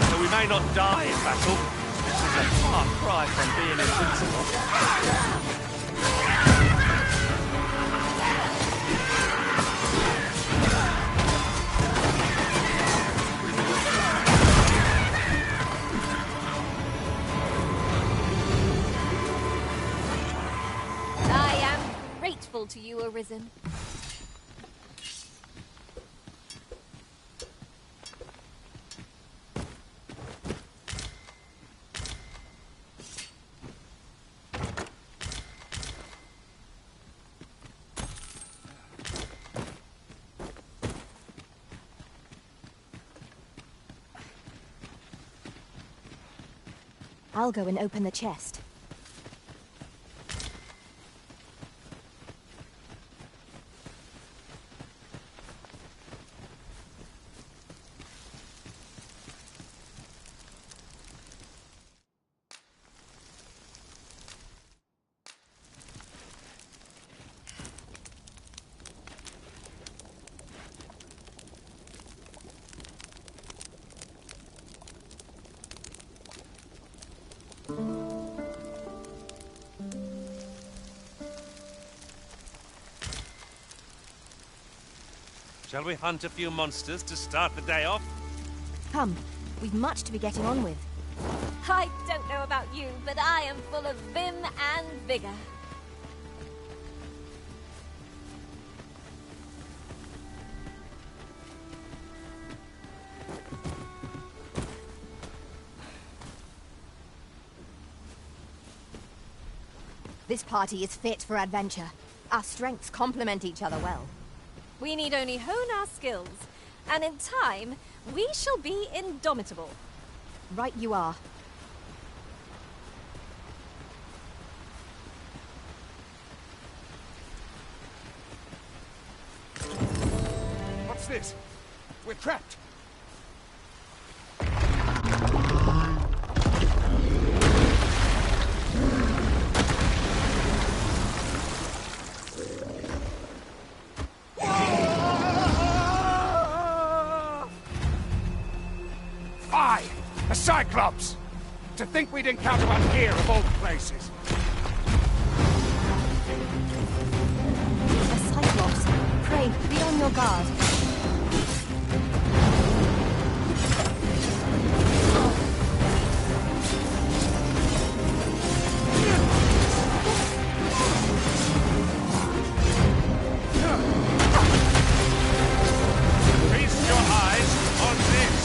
So we may not die in battle. This is a far cry from being invincible. To you, Arisen. I'll go and open the chest. Shall we hunt a few monsters to start the day off? Come, we've much to be getting on with. I don't know about you, but I am full of vim and vigor. This party is fit for adventure. Our strengths complement each other well. We need only hone our skills, and in time, we shall be indomitable. Right you are. What's this? We're trapped. A Cyclops! To think we'd encounter one here of all places. A Cyclops. Pray, be on your guard. Feast your eyes on this!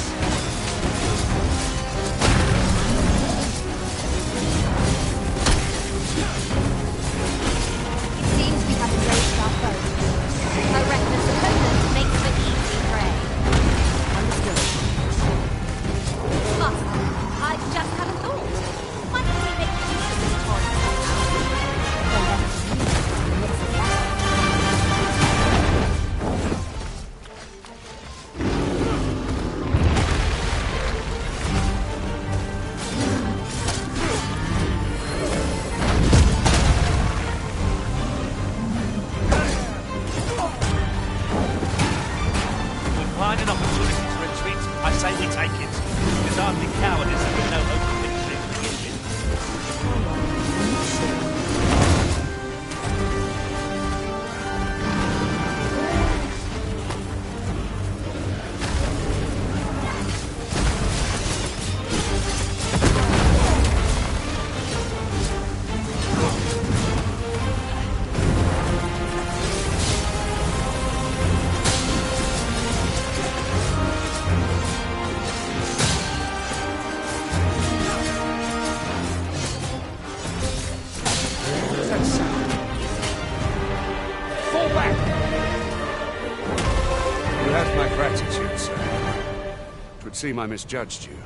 Seem I misjudged you.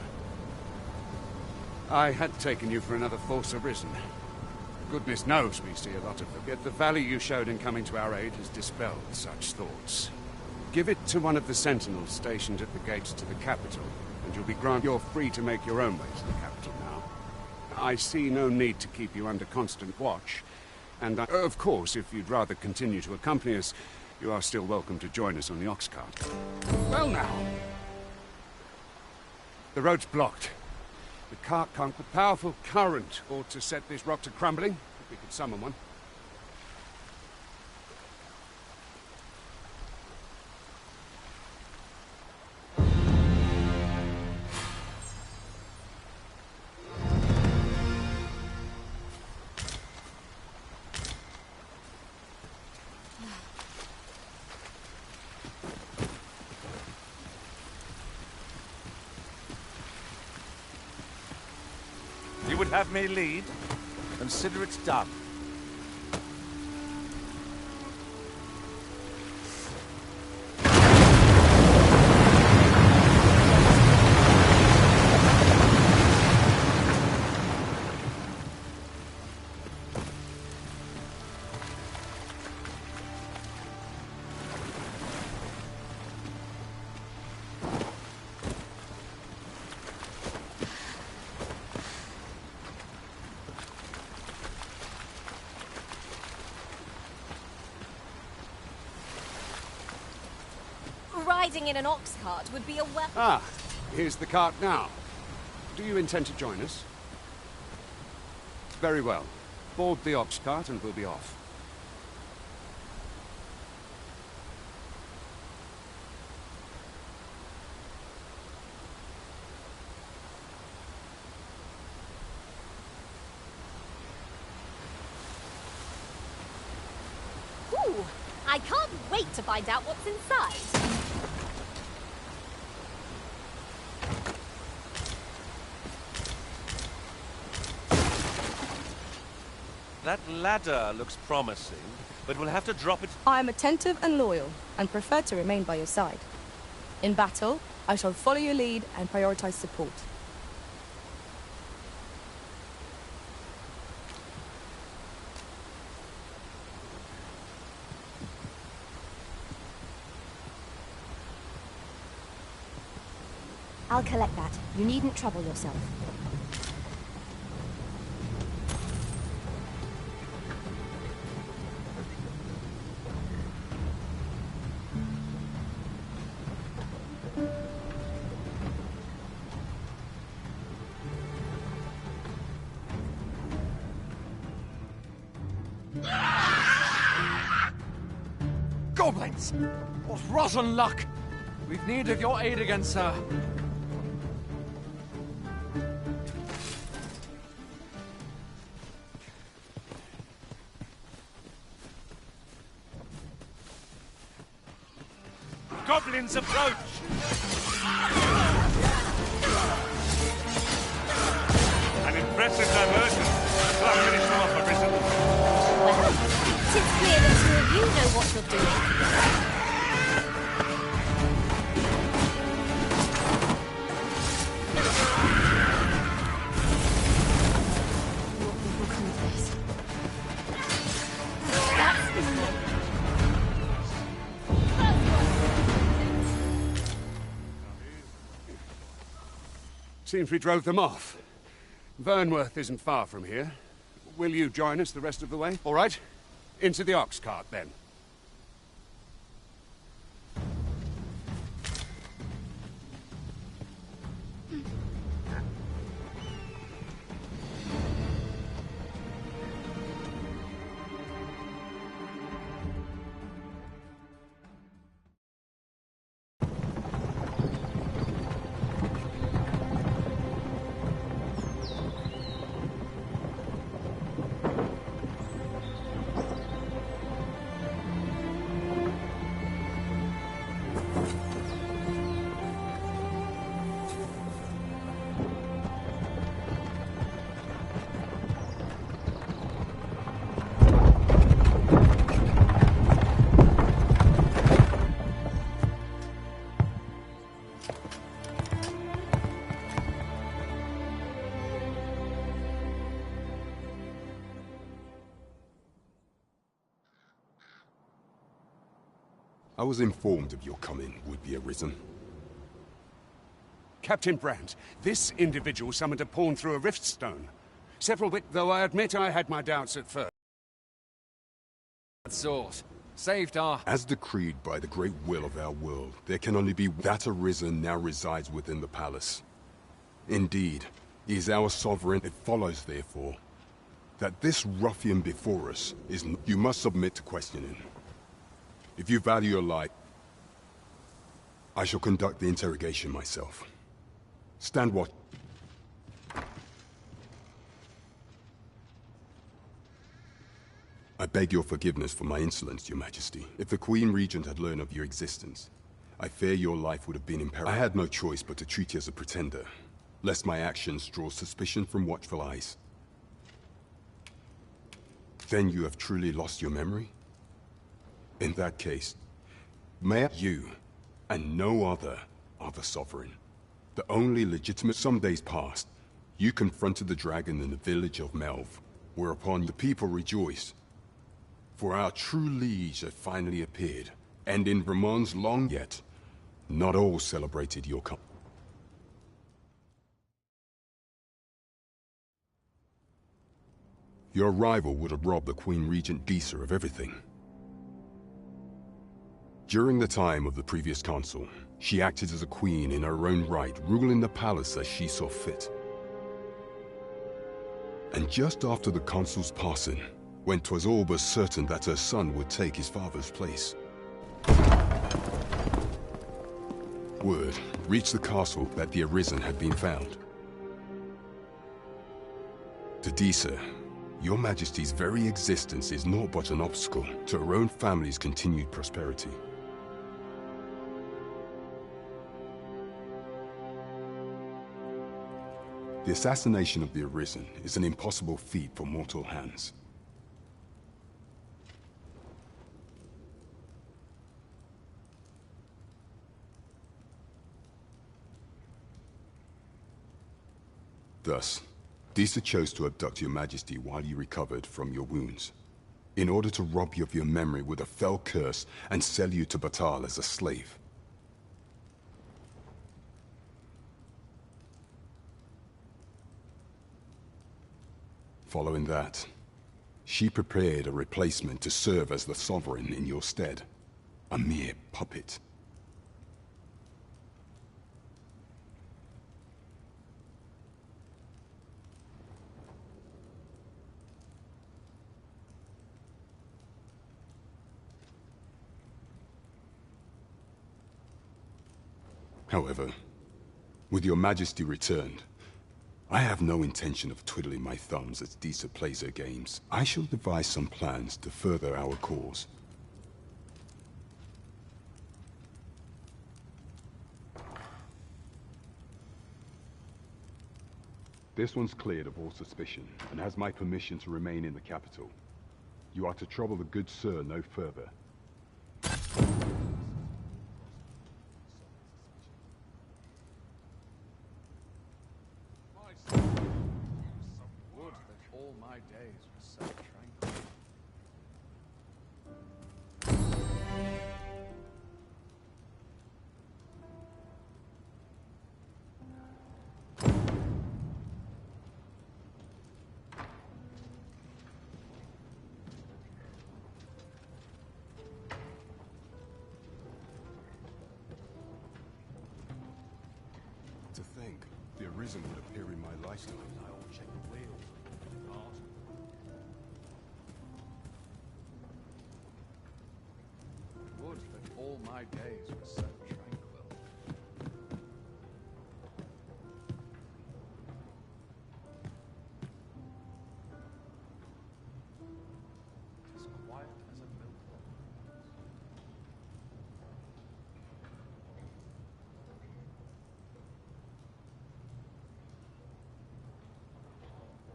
I had taken you for another Force Arisen. Goodness knows we see a lot of them, yet the value you showed in coming to our aid has dispelled such thoughts. Give it to one of the sentinels stationed at the gates to the capital, and you'll be granted you're free to make your own way to the capital now. I see no need to keep you under constant watch, and of course, if you'd rather continue to accompany us, you are still welcome to join us on the ox cart. Well now. The road's blocked. The cart can't. The powerful current ought to set this rock to crumbling, if we could summon one. Would have me lead? Consider it done. Riding in an ox cart would be a well... Ah, here's the cart now. Do you intend to join us? Very well. Board the ox cart and we'll be off. I can't wait to find out what's inside. That ladder looks promising, but we'll have to drop it. I am attentive and loyal, and prefer to remain by your side. In battle, I shall follow your lead and prioritize support. I'll collect that. You needn't trouble yourself. Goblins! What rotten luck! We've need of your aid again, sir. Goblins approach! An impressive diversion. Well, I've finished them off, Arisen. Well, it's clear the two of you know what you're doing. Seems we drove them off. Vernworth isn't far from here. Will you join us the rest of the way? All right. Into the ox cart, then. I was informed of your coming, would-be Arisen. Captain Brant, this individual summoned a pawn through a rift stone. Several bit, though I admit I had my doubts at first. Sort. Saved our... As decreed by the great will of our world, there can only be that Arisen now resides within the palace. Indeed, he is our sovereign. It follows, therefore, that this ruffian before us is... You must submit to questioning. If you value your life, I shall conduct the interrogation myself. Stand watch. I beg your forgiveness for my insolence, Your Majesty. If the Queen Regent had learned of your existence, I fear your life would have been in peril. I had no choice but to treat you as a pretender, lest my actions draw suspicion from watchful eyes. Then you have truly lost your memory? In that case, may you, and no other, are the sovereign. The only legitimate... Some days passed, you confronted the dragon in the village of Melve, whereupon the people rejoiced. For our true liege had finally appeared, and in Vermont's long yet, not all celebrated your coming. Your arrival would have robbed the Queen Regent Disa of everything. During the time of the previous consul, she acted as a queen in her own right, ruling the palace as she saw fit. And just after the consul's passing, when 'twas all but certain that her son would take his father's place, word reached the castle that the Arisen had been found. To Disa, Your Majesty's very existence is naught but an obstacle to our own family's continued prosperity. The assassination of the Arisen is an impossible feat for mortal hands. Thus, Disa chose to abduct your Majesty while you recovered from your wounds, in order to rob you of your memory with a fell curse and sell you to Batal as a slave. Following that, she prepared a replacement to serve as the Sovereign in your stead, a mere puppet. However, with your Majesty returned, I have no intention of twiddling my thumbs as Disa plays her games. I shall devise some plans to further our cause. This one's cleared of all suspicion, and has my permission to remain in the capital. You are to trouble the good sir no further. Would that all my days were so tranquil. To think, the Arisen would appear in my lifetime. I'll check the wheel. Would that all my days were so tranquil. As quiet as a milk.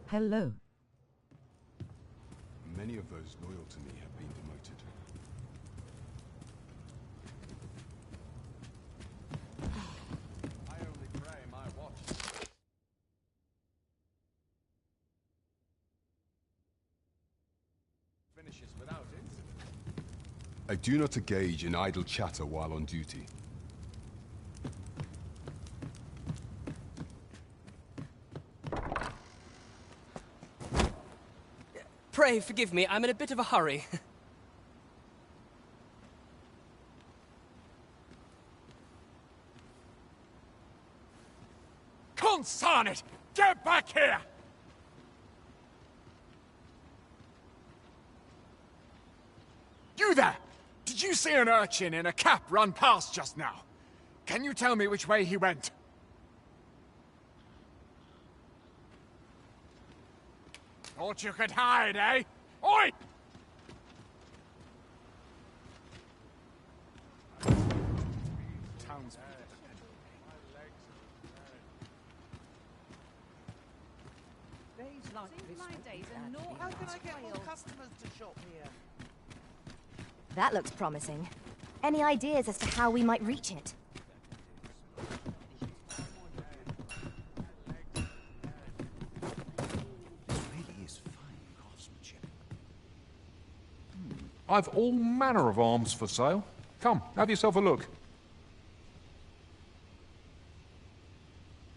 Hello. Many of those loyal to me have been demoted. I only pray my watch finishes without incident. I do not engage in idle chatter while on duty. Pray forgive me, I'm in a bit of a hurry. Consign it! Get back here! You there! Did you see an urchin in a cap run past just now? Can you tell me which way he went? Thought you could hide, eh? Oi! How can I get more customers to shop here? That looks promising. Any ideas as to how we might reach it? I've all manner of arms for sale. Come, have yourself a look.